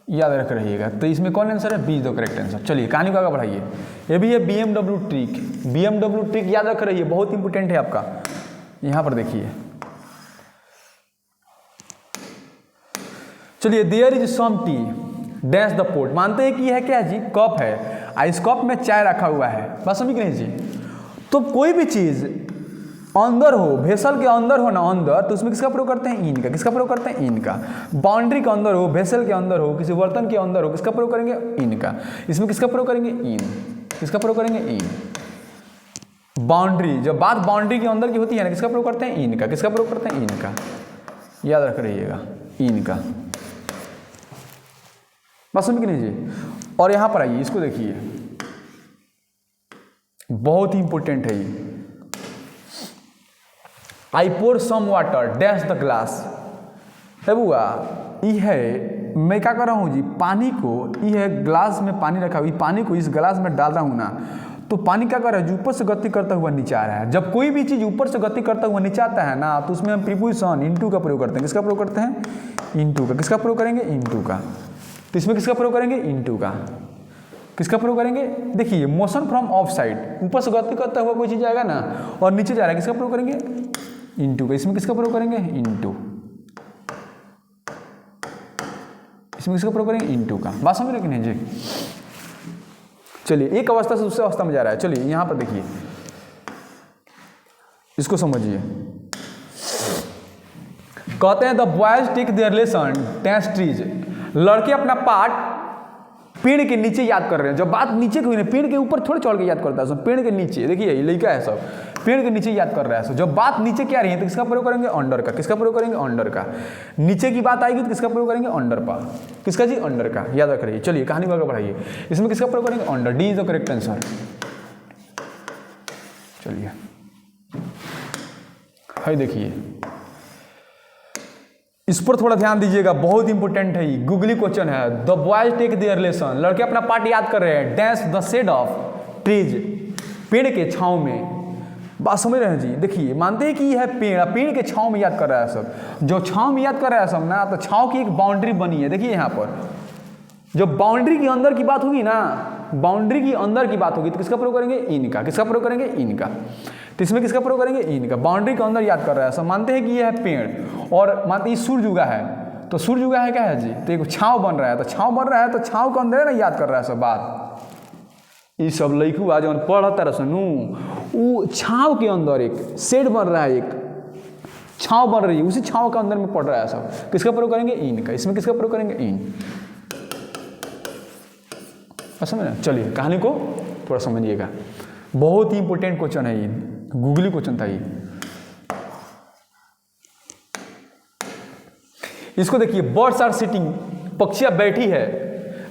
याद रख रहिएगा। तो इसमें कौन आंसर है B is the correct answer. चलिए कहानी को आगे बढ़ाइए। ये भी है BMW ट्रिक, BMW ट्रिक याद रख रहिए, बहुत इंपॉर्टेंट है आपका। यहां पर देखिए चलिए there is some tea dash the pot, मानते हैं कि यह क्या है जी कप है और इस कप में चाय रखा हुआ है। बात समझ कि नहीं जी। तो कोई भी चीज अंदर हो भेसल के अंदर हो ना अंदर तो उसमें किसका प्रयोग करते हैं इन का। किसका प्रयोग करते हैं इन का। बाउंड्री के अंदर हो भेसल के अंदर हो किसी बर्तन के अंदर हो किसका प्रयोग करेंगे इन का। इसमें किसका प्रयोग करेंगे इन। किसका प्रयोग करेंगे इन। बाउंड्री जब बात बाउंड्री के अंदर की होती है ना किसका प्रयोग करते हैं इन का। किसका प्रयोग करते हैं इन का, याद रख रहिएगा इन का। बात समझ कि नहीं जी। और यहां पर आइए इसको देखिए, बहुत ही इंपॉर्टेंट है ये। I pour some water dash the glass, है बुआ ये है मैं क्या कर रहा हूँ जी पानी को, ये है ग्लास में पानी रखा हुआ, पानी को इस ग्लास में डाल रहा हूँ ना तो पानी क्या कर रहा है जो ऊपर से गति करता हुआ नीचे आ रहा है। जब कोई भी चीज ऊपर से गति करता हुआ नीचे आता है ना तो उसमें हम प्रीपोजिशन इनटू का प्रयोग करते हैं। किसका प्रयोग करते हैं इनटू का। किसका प्रयोग करेंगे इनटू का। तो इसमें किसका प्रयोग करेंगे इनटू का। किसका प्रयोग करेंगे? देखिए मोशन फ्रॉम ऑफ साइड, ऊपर से गति करता हुआ कोई चीज आएगा ना और नीचे जा रहा है, किसका प्रयोग करेंगे? इनटू का। इसमें किसका प्रयोग करेंगे? इनटू। इसमें किसका प्रयोग करेंगे? इनटू का। बात समझ रहे कि नहीं जी? चलिए एक अवस्था से दूसरी अवस्था में जा रहा है। चलिए यहां पर देखिए, इसको समझिए। कहते हैं the boys take their lesson dash trees, लड़के अपना पाठ पेड़ के नीचे याद कर रहे हैं। जब बात नीचे की हुई ना, पेड़ के ऊपर थोड़े चढ़ के याद करता है सब, पेड़ के नीचे। देखिए ये लड़का है सब पेड़ के नीचे याद कर रहा है सब। जब बात नीचे क्या रही है तो किसका प्रयोग करेंगे? अंडर का। किसका प्रयोग करेंगे? अंडर का। नीचे की बात आएगी तो किसका प्रयोग करेंगे? अंडर का। किसका जी? अंडर का। याद रख रही। चलिए कहानी को आगे बढ़ाइए। इसमें किसका प्रयोग करेंगे? Under. D is the correct answer. चलिए हाय देखिए, इस पर थोड़ा ध्यान दीजिएगा, बहुत इंपॉर्टेंट है। गूगली क्वेश्चन है। The boys take their lesson, लड़के अपना पाठ याद कर रहे हैं। Dash the shade of trees, पेड़ के छांव में। बात समझ रहे हैं जी? देखिए मानते हैं कि यह पेड़, पेड़ के छांव में याद कर रहा है सब। जो छांव में याद कर रहा है सब ना, तो छांव की एक बाउंड्री बनी है। देखिए यहाँ पर जब बाउंड्री के अंदर की बात होगी ना, बाउंड्री की अंदर की बात होगी तो किसका प्रयोग करेंगे? इनका। किसका प्रयोग करेंगे? इनका। तो इसमें किसका प्रयोग करेंगे? इनका। बाउंड्री के अंदर याद कर रहा है सब। मानते हैं कि यह है पेड़ और मानते हैं सूर्य उगा है, तो सूर्य उगा है क्या है जी? तो एक छांव बन रहा है, तो छांव बन रहा है तो छांव के अंदर ना याद कर रहा है सब बात। ये सब लइकू आज पढ़ता रह सुनू, वो छांव के अंदर एक शेड बन रहा है, एक छांव बन रही है, उसी छांव के अंदर में पढ़ रहा है सब। किसका प्रयोग करेंगे? इनका। इसमें किसका प्रयोग करेंगे? इन। समझ? चलिए कहानी को थोड़ा समझिएगा, बहुत ही इंपॉर्टेंट क्वेश्चन है ये, गूगली क्वेश्चन था ये। इसको देखिए, बर्ड्स आर सिटिंग, पक्षियां बैठी है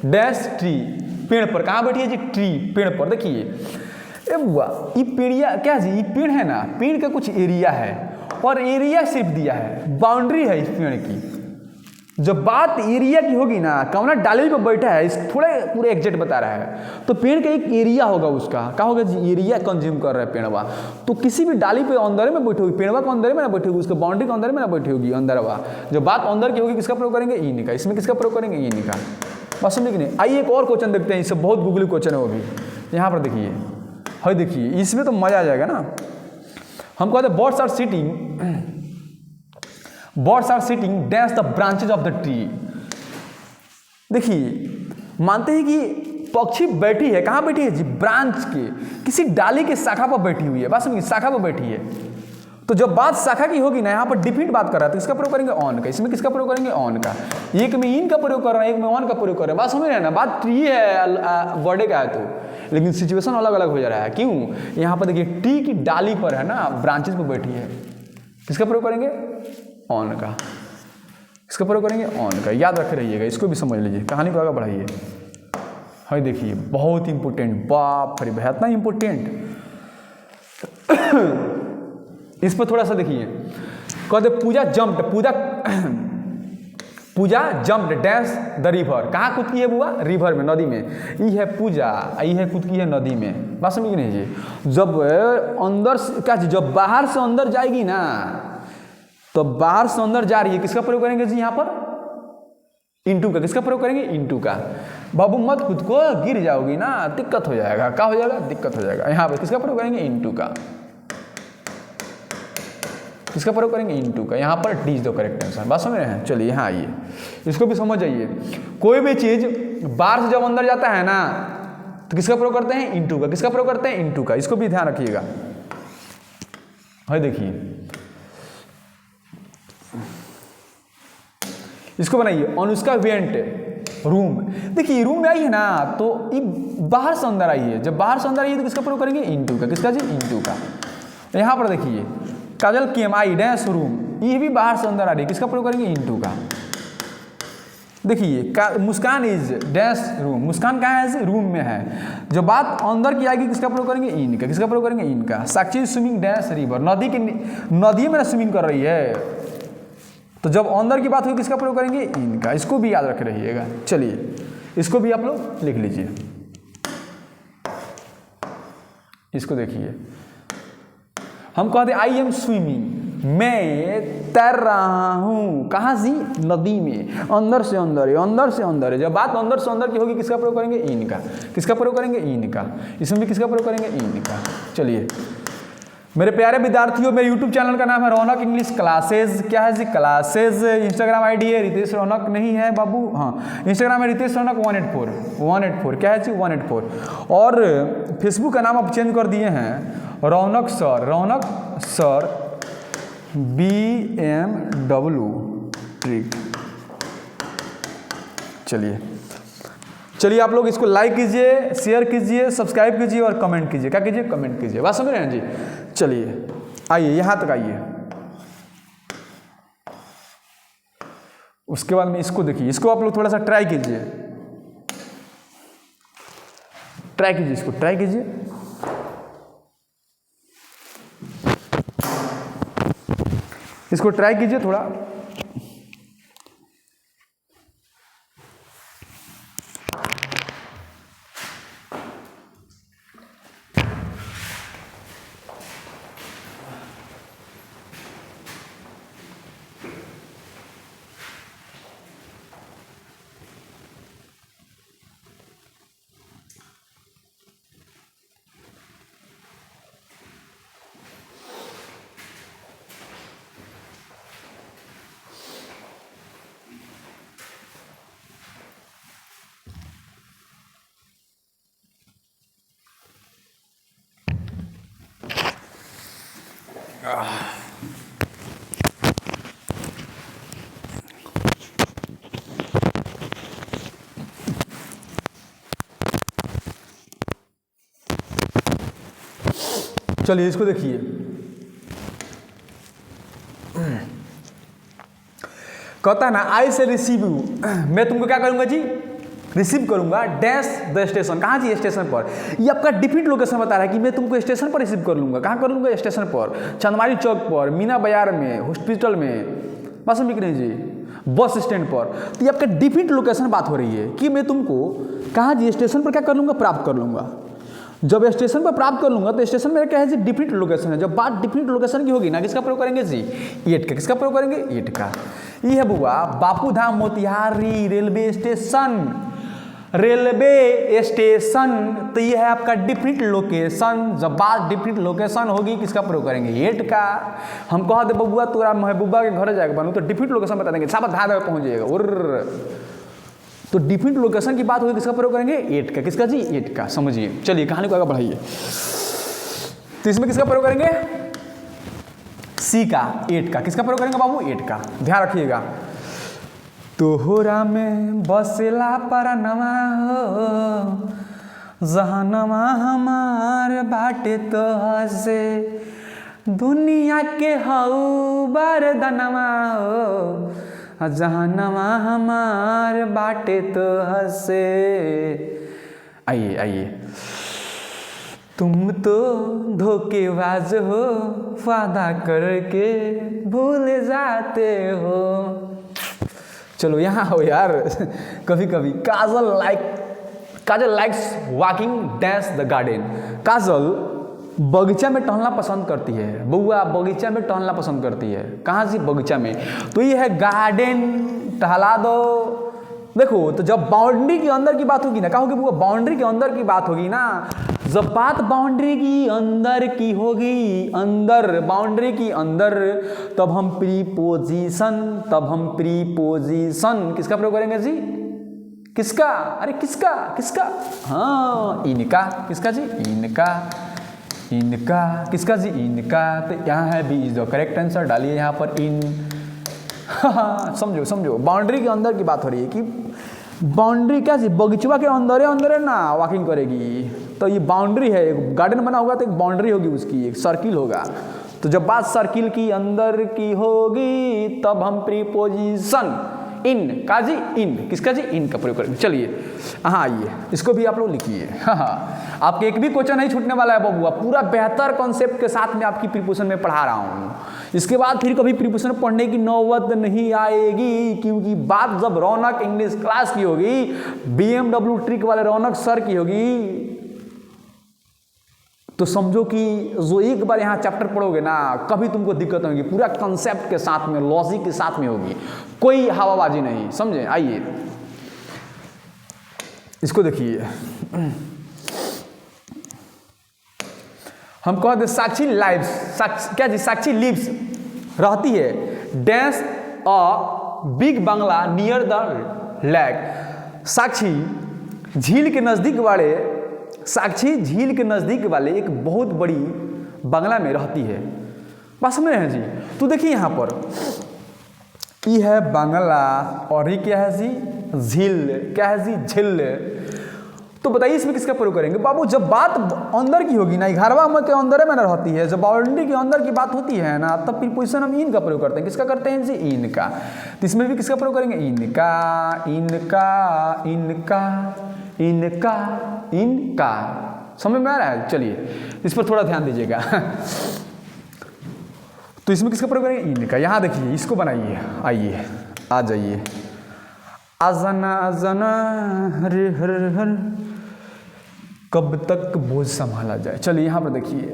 डैश ट्री, पेड़ पर। कहां बैठी है जी? ट्री, पेड़ पर। देखिए ए बुआ, ये पेड़िया क्या जी? ये पेड़ है ना, पेड़ का कुछ एरिया है और एरिया सिर्फ दिया है, बाउंड्री है इस पेड़ की। जब बात एरिया की होगी ना, कौना डाली पे बैठा है, इस थोड़े पूरे एग्जैक्ट बता रहा है, तो पेड़ का एक एरिया होगा, उसका क्या होगा जी? एरिया कंज्यूम कर रहा है पेड़वा। तो किसी भी डाली पे अंदर में बैठी होगी, पेड़वा को अंदर में ना बैठी होगी, उसके बाउंड्री के अंदर में ना बैठी होगी अंदरवा। जब बात अंदर की होगी किसका प्रयोग करेंगे? इन का। इसमें किसका प्रयोग करेंगे? इन का। बस समझे कि नहीं? आइए एक और क्वेश्चन देखते हैं, इससे बहुत गूगली क्वेश्चन है वो भी। यहाँ पर देखिए, हाय देखिए, इसमें तो मजा आ जाएगा ना। हम कहते हैं birds are sitting, birds are sitting dash the branches of the tree. देखिए मानते हैं कि पक्षी बैठी है, कहाँ बैठी है जी? ब्रांच के, किसी डाली के शाखा पर बैठी हुई है। बस समझिए, शाखा पर बैठी है। तो जब बात शाखा की होगी ना, यहाँ पर डिफिट बात कर रहा है, तो इसका प्रयोग करेंगे ऑन का। इसमें किसका प्रयोग करेंगे? ऑन का। एक में इन का प्रयोग कर रहे हैं, एक में ऑन का प्रयोग कर रहे हैं। बात समझ रहे हैं ना? बात ट्री है, वर्डे का है तो, लेकिन सिचुएशन अलग अलग हो जा रहा है। क्यों? यहाँ पर देखिए ट्री की डाली पर है ना, ब्रांचेज पर बैठी है, किसका प्रयोग करेंगे? ऑन का। इसका प्रयोग करेंगे? ऑन का। याद रखे रहिएगा, इसको भी समझ लीजिए, कहानी को आगे बढ़ाइए। हाय देखिए, बहुत इंपॉर्टेंट, बाप रे इतना इंपॉर्टेंट। इस पर थोड़ा सा देखिए, कहते Pooja jumped, Pooja jumped dash the river. कहाँ कूदकी है बुआ? रिवर में, नदी में। ये है पूजा, ये है कूदकी है नदी में। बात समझ नहीं जी? जब अंदर क्या चीज, जब बाहर से अंदर जाएगी ना, तो बाहर से अंदर जा रही है, किसका प्रयोग करेंगे जी? यहाँ पर इंटू का। किसका प्रयोग करेंगे? इंटू का। बाबू मत खुद को, गिर जाओगी ना, दिक्कत हो जाएगा। क्या हो जाएगा? दिक्कत हो जाएगा। यहाँ पर किसका प्रयोग करेंगे? इंटू का। किसका प्रयोग करेंगे? इंटू का। यहाँ पर D is the correct answer. बात समझ रहे हैं? चलिए यहाँ आइए, इसको भी समझ जाइए। कोई भी चीज बाहर से जब अंदर जाता है ना, तो किसका प्रयोग करते हैं? इंटू का। किसका प्रयोग करते हैं? इंटू का। इसको भी ध्यान रखिएगा। देखिए इसको बनाइए, अनुष्का वेंट रूम। देखिए रूम में आई है ना, तो ये बाहर से अंदर आई है। जब बाहर से अंदर आई है तो किसका प्रयोग करेंगे? इंटू का। किसका जी? इंटू का। यहाँ पर देखिए, काजल केम आई डैश रूम, ये भी बाहर से अंदर आ रही है, किसका प्रयोग करेंगे? इंटू का। देखिए मुस्कान इज डैश रूम, मुस्कान कहाँ है? रूम में है। जब बात अंदर की आएगी किसका प्रयोग करेंगे? इनका। किसका प्रयोग करेंगे? इनका। साक्षी स्विमिंग डैश रिवर, नदी में ना स्विमिंग कर रही है, तो जब अंदर की बात हुई किसका प्रयोग करेंगे? इनका। इसको भी याद रख रहिएगा। चलिए इसको भी आप लोग लिख लीजिए। इसको देखिए, हम कहते आई एम स्विमिंग, मैं तैर रहा हूँ। कहाँ जी? नदी में। अंदर से अंदर है, अंदर से अंदर है। जब बात अंदर से अंदर की होगी किसका प्रयोग करेंगे? इन का। किसका प्रयोग करेंगे? इन का। इसमें भी किसका प्रयोग करेंगे? इन का। चलिए मेरे प्यारे विद्यार्थियों, मेरे YouTube चैनल का नाम है रौनक इंग्लिश क्लासेज। क्या है जी? क्लासेज। इंस्टाग्राम आईडी है रितेश रौनक, नहीं है बाबू? हाँ, इंस्टाग्राम है रितेश रौनक 184। क्या है जी? 184। और फेसबुक का नाम आप चेंज कर दिए हैं रौनक सर। रौनक सर BMW ट्रिक। चलिए आप लोग इसको लाइक कीजिए, शेयर कीजिए, सब्सक्राइब कीजिए और कमेंट कीजिए। क्या कीजिए? कमेंट कीजिए। बात समझ रहे हैं जी? चलिए आइए यहाँ तक आइए। उसके बाद में इसको देखिए, इसको आप लोग थोड़ा सा ट्राई कीजिए, इसको ट्राई कीजिए। इसको ट्राई कीजिए थोड़ा। चलिए इसको देखिए। कहता है ना आई से रिसीव यू, मैं तुमको क्या करूंगा जी? रिसीव करूंगा डैश द स्टेशन। कहाँ जी? स्टेशन पर। ये आपका डिफरेंट लोकेशन बता रहा है कि मैं तुमको स्टेशन पर रिसीव कर लूंगा। कहाँ कर लूंगा? स्टेशन पर, चंदमारी चौक पर, मीना बाजार में, हॉस्पिटल में, बस में नहीं जी, बस स्टैंड पर। तो ये आपका डिफरेंट लोकेशन बात हो रही है कि मैं तुमको कहाँ जी? स्टेशन पर क्या कर लूंगा? प्राप्त कर लूंगा। जब स्टेशन पर प्राप्त कर लूंगा तो स्टेशन में क्या है जी? डिफरेंट लोकेशन है। जब बात डिफरेंट लोकेशन की होगी ना, किसका प्रयोग करेंगे जी? एट का। किसका प्रयोग करेंगे? एट का। ये है बुआ Bapu Dham Motihari railway station. Railway station, तो ये है आपका डिफरेंट लोकेशन। जब बात डिफरेंट लोकेशन होगी किसका प्रयोग करेंगे? एट का। हम कह दे बबुआ तोरा महबूबा के घर जाएगा बनू, तो डिफरेंट लोकेशन बता देंगे, साथ धार पहुंच जाएगा। और तो डिफरेंट लोकेशन की बात होगी किसका प्रयोग करेंगे? एट का। किसका जी? एट का। समझिए। चलिए कहानी को आगे बढ़ाइए। तो इसमें किसका प्रयोग करेंगे? सी का। एट का। किसका प्रयोग करेंगे बाबू? एट का। ध्यान रखिएगा। तोहरा में बसेला परनमा हो, जहनमा हमार बाटे तो हसे, दुनिया के हऊ बरदनमा हो, जहनमा हमार बाटे तो हसे। आइए आइए। तुम तो धोखेबाज हो, वादा करके भूल जाते हो। चलो यहाँ हो यार। कभी कभी Kajal likes walking dash the garden. Kajal बगीचा में टहलना पसंद करती है। बउआ बगीचा में टहलना पसंद करती है। कहाँ से? बगीचा में। तो ये है गार्डन, टहला दो। देखो तो जब बाउंड्री के अंदर की बात होगी ना, क्या होगी बुआ? बाउंड्री के अंदर की बात होगी ना। जब बात बाउंड्री की अंदर की होगी, अंदर, बाउंड्री की अंदर, तब हम प्रीपोजिशन किसका प्रयोग करेंगे जी? किसका? अरे किसका? किसका? हाँ इनका। किसका जी? इनका। इनका। किसका जी? इनका। तो यहाँ है B is the correct answer. डालिए यहाँ पर इन। समझो बाउंड्री के अंदर की बात हो रही है कि बाउंड्री क्या जी? बगीचवा के अंदर है ना वॉकिंग करेगी। तो ये बाउंड्री है, एक गार्डन बना होगा तो एक बाउंड्री होगी उसकी, एक सर्किल होगा। तो जब बात सर्किल की अंदर की होगी तब हम प्रीपोजिशन इन का जी? इन। किसका जी? इन का प्रयोग करेंगे। चलिए हाँ आइए, इसको भी आप लोग लिखिए। हाँ आपके एक भी क्वेश्चन नहीं छूटने वाला है बबुआ। पूरा बेहतर कॉन्सेप्ट के साथ में आपकी प्रीपोजिशन में पढ़ा रहा हूँ। इसके बाद फिर कभी प्रीपोजिशन पढ़ने की नौबत नहीं आएगी, क्योंकि बात जब रौनक इंग्लिश क्लास की होगी, BMW ट्रिक वाले रौनक सर की होगी, तो समझो कि जो एक बार यहाँ चैप्टर पढ़ोगे ना, कभी तुमको दिक्कत नहीं होगी, पूरा कंसेप्ट के साथ में, लॉजिक के साथ में होगी, कोई हवाबाजी नहीं, समझे। आइए इसको देखिए, हम कहते साक्षी लाइव्स, क्या जी, साक्षी लिव्स रहती है dash a big bungalow near the lake. Sakshi झील के नज़दीक वाले, साक्षी झील के नज़दीक वाले एक बहुत बड़ी बंगला में रहती है। बात समझ रहे हैं जी। तो देखिए यहाँ पर ये है बंगला और ये क्या है जी, झील, क्या है जी, झील। तो बताइए इसमें किसका प्रयोग करेंगे बाबू। जब बात अंदर की होगी ना, घरवा में के अंदर में ना रहती है, जब बाउंड्री के अंदर की बात होती है ना, तब प्रीपोजिशन हम इन का प्रयोग करते हैं। किसका करते हैं जी, इनका। तो इसमें भी किसका प्रयोग करेंगे, इनका, इनका, इनका, इनका, इनका। समझ में आ रहा है। चलिए इस पर थोड़ा ध्यान दीजिएगा। तो इसमें किसका प्रयोग करेंगे, इनका। यहाँ देखिए इसको बनाइए, आइए आ जाइए। आजना आजना हरे हर हर, कब तक बोझ संभाला जाए। चलिए यहाँ पर देखिए,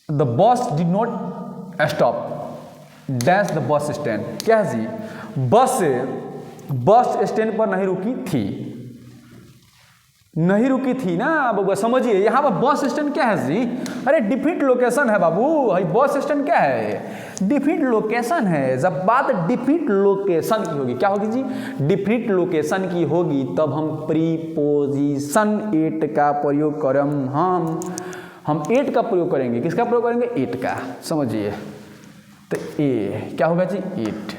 the bus did not stop dash the bus stand. क्या है जी, बस स्टैंड पर नहीं रुकी थी, नहीं रुकी थी ना बाबू, समझिए। यहाँ पर बस स्टैंड क्या है जी, अरे डिफरेंट लोकेशन है बाबू। बस स्टैंड क्या है, डिफरेंट लोकेशन है। जब बात डिफरेंट लोकेशन की होगी, क्या होगी जी, डिफरेंट लोकेशन की होगी, तब हम प्रीपोजिशन एट का प्रयोग करें। हम एट का प्रयोग करेंगे। किसका प्रयोग करेंगे, एट का, समझिए। तो ए क्या होगा जी, एट।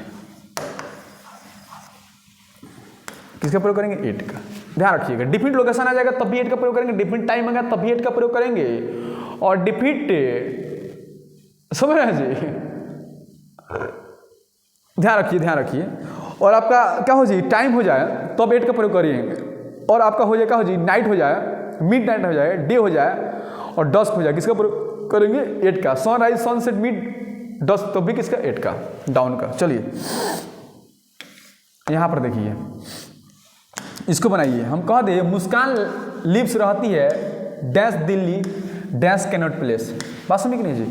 किसका प्रयोग करेंगे, एट का। ध्यान रखिएगा, डिफरेंट लोकेशन आ जाएगा तब भी एट का प्रयोग करेंगे, डिफरेंट टाइम आएगा तब भी एट का प्रयोग करेंगे, और डिफरेंट, समझ रहे हैं जी। ध्यान रखिए, ध्यान रखिए। और आपका क्या हो जी, टाइम हो जाए तब एट का प्रयोग करिएंगे, और आपका हो जाए क्या हो जी, नाइट हो जाए, मिड नाइट हो जाए, डे हो जाए, और डस्क हो जाए, किसका प्रयोग करेंगे, एट का। सनराइज, सनसेट, मिड डस्क, तब भी किसका, एट का, डाउन का। चलिए यहाँ पर देखिए, इसको बनाइए। हम कह दे मुस्कान लिव्स रहती है dash Delhi dash cannot place. बात समझ नहीं जी।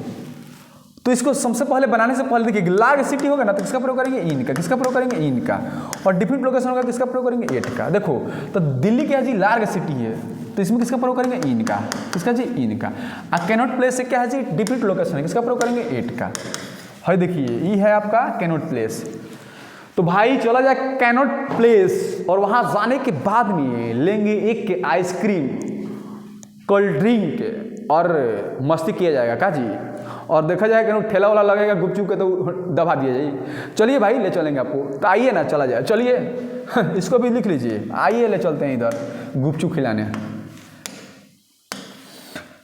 तो इसको सबसे पहले बनाने से पहले देखिए, लार्ज सिटी होगा ना तो किसका प्रयोग करेंगे, इनका। किसका प्रयोग करेंगे, इनका। और डिफरेंट लोकेशन होगा, किसका प्रयोग करेंगे, एट का। देखो तो दिल्ली क्या है जी, लार्ज सिटी है, तो इसमें किसका प्रयोग करेंगे, इनका। किसका जी, इनका। और कैनॉट प्लेस से क्या है जी, डिफरेंट लोकेशन है, किसका प्रयोग करेंगे, एट का। है देखिए ये है आपका कैनॉट प्लेस। तो भाई चला जाए कैनॉट प्लेस, और वहां जाने के बाद में लेंगे एक आइसक्रीम, कोल्ड ड्रिंक, और मस्ती किया जाएगा का जी। और देखा जाएगा ठेला वाला लगेगा गुपचुप के, तो दबा दिया जाए। चलिए भाई ले चलेंगे आपको, तो आइए ना, चला जाए। चलिए इसको भी लिख लीजिए, आइए ले चलते हैं इधर गुपचुप खिलाने।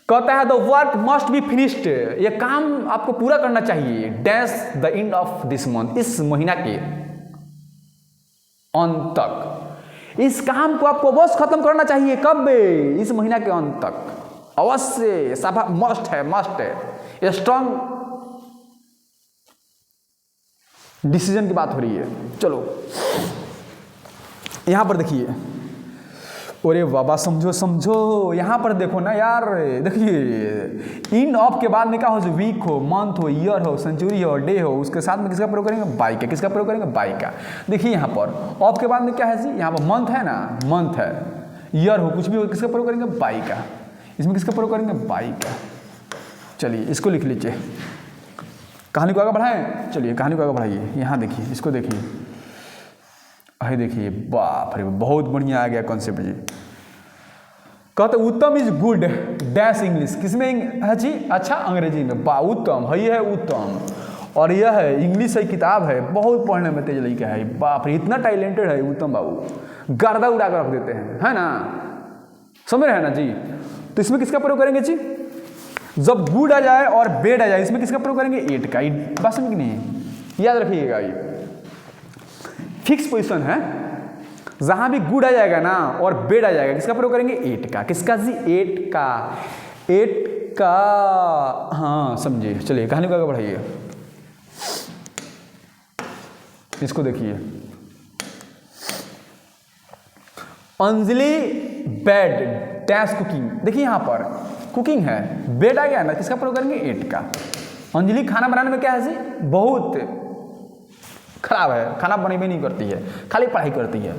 कहता है the work must be finished, ये काम आपको पूरा करना चाहिए dash the end of this month, इस महीना के अंत तक। इस काम को आपको अवश्य खत्म करना चाहिए, कब, इस महीना के अंत तक। अवश्य, सभा, मस्ट है, मस्ट है, स्ट्रॉन्ग डिसीजन की बात हो रही है। चलो यहां पर देखिए, अरे बाबा समझो समझो, यहाँ पर देखो ना यार, देखिए इन ऑफ के बाद में क्या हो, वीक हो, मंथ हो, ईयर हो, सेंचुरी हो, डे हो, उसके साथ में किसका प्रयोग करेंगे, बाई का। किसका प्रयोग करेंगे, बाई का। देखिए यहाँ पर ऑफ के बाद में क्या है जी, यहाँ पर मंथ है ना, मंथ है, ईयर हो, कुछ भी हो, किसका प्रयोग करेंगे, बाई का। इसमें किसका प्रयोग करेंगे, बाई का। चलिए इसको लिख लीजिए, कहानी को आगे बढ़ाएं। चलिए कहानी को आगे बढ़ाइए। यहाँ देखिए, इसको देखिए, अरे देखिए, बाप रे बहुत बढ़िया आ गया कॉन्सेप्ट जी। कहते उत्तम इज गुड डैश इंग्लिश, किसमें है जी, अच्छा अंग्रेजी में। बा उत्तम है उत्तम, और यह है इंग्लिश है, किताब है, बहुत पढ़ने में तेज लड़का है, बाप रे इतना टैलेंटेड है उत्तम बाबू, गर्दा उड़ा कर रख देते हैं, है ना, समझ रहे हैं ना जी। तो इसमें किसका प्रयोग करेंगे जी, जब गुड आ जाए और बेड आ जाए, इसमें किसका प्रयोग करेंगे, एट का। बात समझ कि नहीं, याद रखिएगा, ये फिक्स पोजीशन है, जहां भी गुड आ जाएगा ना और बेड आ जाएगा, किसका प्रयोग करेंगे, एट का। किसका जी, एट का, एट का। हाँ समझिए। चलिए कहानी को आगे बढ़ाइए, इसको देखिए। अंजलि बेड डैश कुकिंग, देखिए यहां पर कुकिंग है, बेड आ गया ना, किसका प्रयोग करेंगे, एट का। अंजलि खाना बनाने में क्या है जी, बहुत खराब है, खाना बनाने नहीं करती है, खाली पढ़ाई करती है।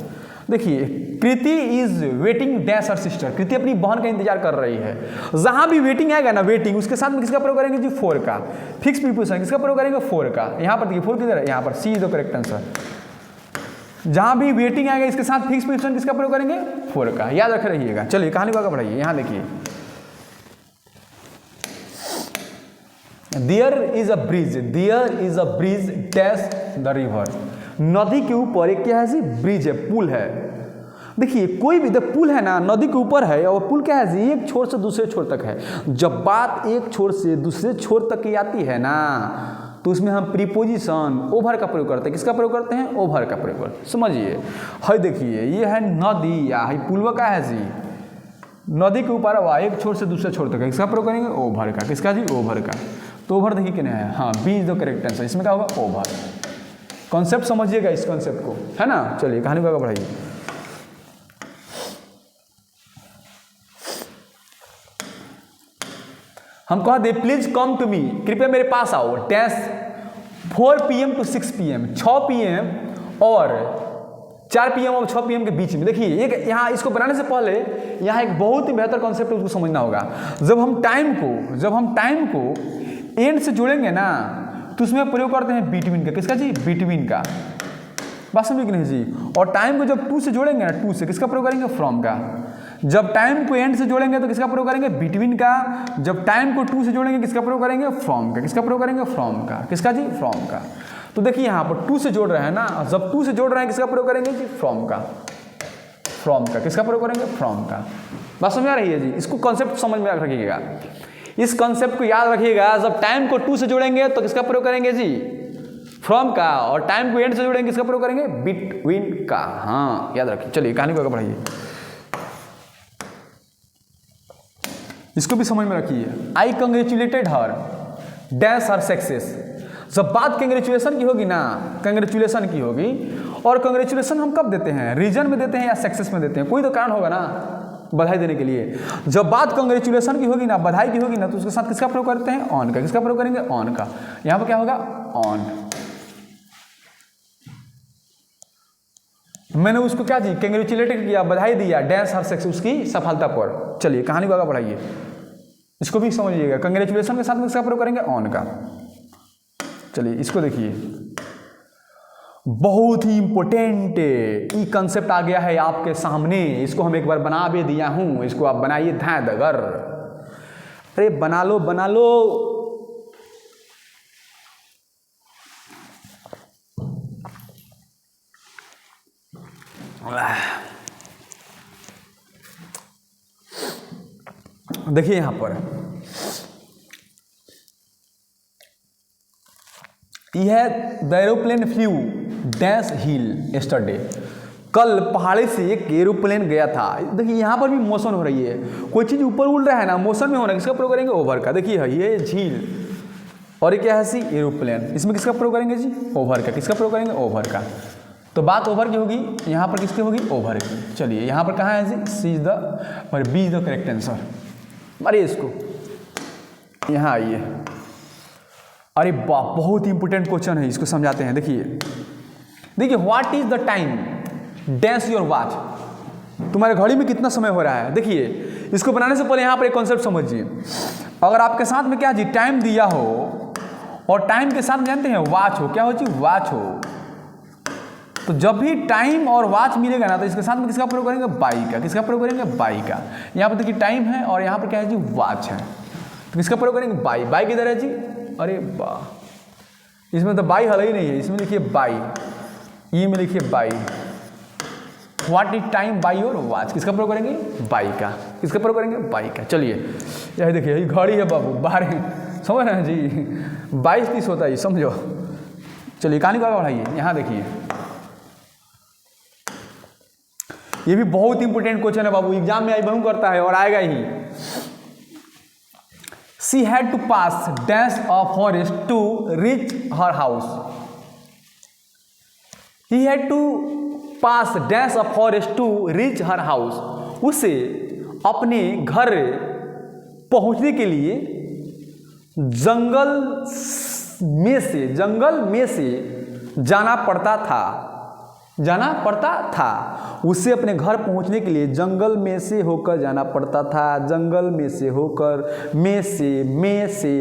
देखिए Kriti is waiting dash her sister, Kriti अपनी बहन का इंतजार कर रही है। जहां भी वेटिंग आएगा ना, वेटिंग, उसके साथ में किसका प्रयोग करेंगे जी, फोर का। फिक्स प्रीपोजिशन किसका प्रयोग करेंगे, फोर का। यहाँ पर देखिए फोर किधर है, यहाँ पर, सी इज द करेक्ट आंसर। जहां भी वेटिंग आएगा इसके साथ फिक्स प्रीपोजिशन किसका प्रयोग करेंगे, फोर का, याद रख रहिएगा। चलिए कहानी को आगे बढ़ाइए। यहाँ देखिए there is a bridge, there is a bridge dash the river, नदी के ऊपर एक क्या है जी, ब्रिज है, पुल है। देखिए कोई भी पुल है ना, नदी के ऊपर है, और पुल क्या है जी, एक छोर से दूसरे छोर तक है। जब बात एक छोर से दूसरे छोर तक की आती है ना, तो उसमें हम प्रीपोजिशन ओवर का प्रयोग करते हैं। किसका प्रयोग करते हैं, ओवर का प्रयोग करते हैं। समझिए, है देखिए ये है नदी, या है पुलवा का है जी, नदी के ऊपर हुआ, एक छोर से दूसरे छोर तक है, किसका प्रयोग करेंगे, ओवर का। किसका जी, ओवर का। तो ओवर देखिए कितना है, हाँ, B is the correct answer. इसमें क्या होगा, ओवर। कॉन्सेप्ट समझिएगा इस कॉन्सेप्ट को, है ना। चलिए कहानी को आगे बढ़ाइए। हम कह दे प्लीज कम टू मी, कृपया मेरे पास आओ, dash 4 PM to 6 PM, 6 PM और 4 PM और 6 PM के बीच में। देखिए एक यहाँ इसको बनाने से पहले यहाँ एक बहुत ही बेहतर कॉन्सेप्ट उसको समझना होगा। जब हम टाइम को एंड से जोड़ेंगे ना, तो उसमें प्रयोग करते हैं बिटवीन का। किसका जी, बिटवीन का। बात समझ कि नहीं जी। और टाइम को जब टू से जोड़ेंगे ना, टू से किसका प्रयोग करेंगे, फ्रॉम का। जब टाइम को एंड से जोड़ेंगे तो किसका प्रयोग करेंगे, बिटवीन का। जब टाइम को टू से जोड़ेंगे किसका प्रयोग करेंगे, फ्रॉम का। किसका प्रयोग करेंगे, फ्रॉम का। किसका जी, फ्रॉम का। तो देखिए यहाँ पर टू से जोड़ रहे हैं ना, जब टू से जोड़ रहे हैं किसका प्रयोग करेंगे जी, फ्रॉम का। फ्रॉम का किसका प्रयोग करेंगे, फ्रॉम का। बात समझ आ रही है जी। इसको कॉन्सेप्ट समझ में रखिएगा, इस कॉन्सेप्ट को याद रखिएगा। जब टाइम को टू से जोड़ेंगे तो किसका प्रयोग करेंगे जी, फ्रॉम का। और टाइम को एंड से जोड़ेंगे किसका प्रयोग करेंगे, बिटवीन का। हाँ याद रखिए। चलिए कहानी को आगे बढ़ाइए, इसको भी समझ में रखिए। आई कंग्रेचुलेटेड हर डैश हर सक्सेस। जब बात कंग्रेचुलेशन की होगी ना, कंग्रेचुलेशन की होगी, और कंग्रेचुलेशन हम कब देते हैं, रीजन में देते हैं या सक्सेस में देते हैं, कोई तो कारण होगा ना बधाई देने के लिए। जब बात कंग्रेचुलेशन की होगी ना, बधाई की होगी ना, तो उसके साथ किसका प्रयोग करते हैं, ऑन का। किसका प्रयोग करेंगे, ऑन का। यहां पर क्या होगा, ऑन। मैंने उसको क्या जी, कंग्रेचुलेटेड किया, बधाई दिया, डैश हर सक्सेस, उसकी सफलता पर। चलिए कहानी को आगे बढ़ाइए, इसको भी समझिएगा। कंग्रेचुलेशन के साथ में किसका प्रयोग करेंगे, ऑन का। चलिए इसको देखिए, बहुत ही इंपॉर्टेंट ई कंसेप्ट आ गया है आपके सामने। इसको हम एक बार बना भी दिया हूं, इसको आप बनाइए धांधगर। अरे बना लो बना लो। देखिए यहां पर यह the aeroplane flu dash hill yesterday. कल पहाड़ी से एक एरोप्लेन गया था। देखिए यहाँ पर भी मोशन हो रही है, कोई चीज़ ऊपर उड़ रहा है ना, मोशन में होना है, किसका प्रयोग करेंगे, ओवर का। देखिए है ये झील, और ये क्या है सी, एरोप्लेन। इसमें किसका प्रयोग करेंगे जी, ओवर का। किसका प्रयोग करेंगे, ओवर का। तो बात ओवर की होगी, यहाँ पर किसकी होगी, ओवर की। चलिए यहाँ पर कहाँ है जी, सी इज द और B is the correct answer. मारिए इसको, यहाँ आइए। अरे वाह, बहुत ही इंपॉर्टेंट क्वेश्चन है, इसको समझाते हैं। देखिए what is the time dash your watch. तुम्हारे घड़ी में कितना समय हो रहा है। देखिए इसको बनाने से पहले यहाँ पर एक कॉन्सेप्ट समझिए। अगर आपके साथ में क्या जी, टाइम दिया हो, और टाइम के साथ जानते हैं वॉच हो, क्या हो जी, वॉच हो, तो जब भी टाइम और वॉच मिलेगा ना, तो इसके साथ में किसका प्रयोग करेंगे, बाई का। किसका प्रयोग करेंगे, बाई का। यहाँ पर देखिए टाइम है, और यहाँ पर क्या है जी, वॉच है, तो किसका प्रयोग करेंगे, बाई। बाई किधर है जी, अरे वाह, इसमें तो बाई हल ही नहीं है। इसमें लिखिए बाई, ई में लिखिए by. What is time by और वॉच, किसका प्रयोग करेंगे, बाई का। किसका प्रयोग करेंगे, बाई का। चलिए यह देखिए, ये घड़ी है बाबू, 12 समझ रहे हैं जी, 22-30 होता है, समझो। चलिए कहानी को आगे बढ़ाइए। यहाँ देखिए ये भी बहुत इंपॉर्टेंट क्वेश्चन है बाबू, एग्जाम में आई बहु करता है और आएगा ही। She had to pass dash a forest to reach her house. He had to pass dash a forest to reach her house. उसे अपने घर पहुंचने के लिए जंगल में से जाना पड़ता था। उसे अपने घर पहुंचने के लिए जंगल में से होकर जाना पड़ता था। जंगल में से होकर, में से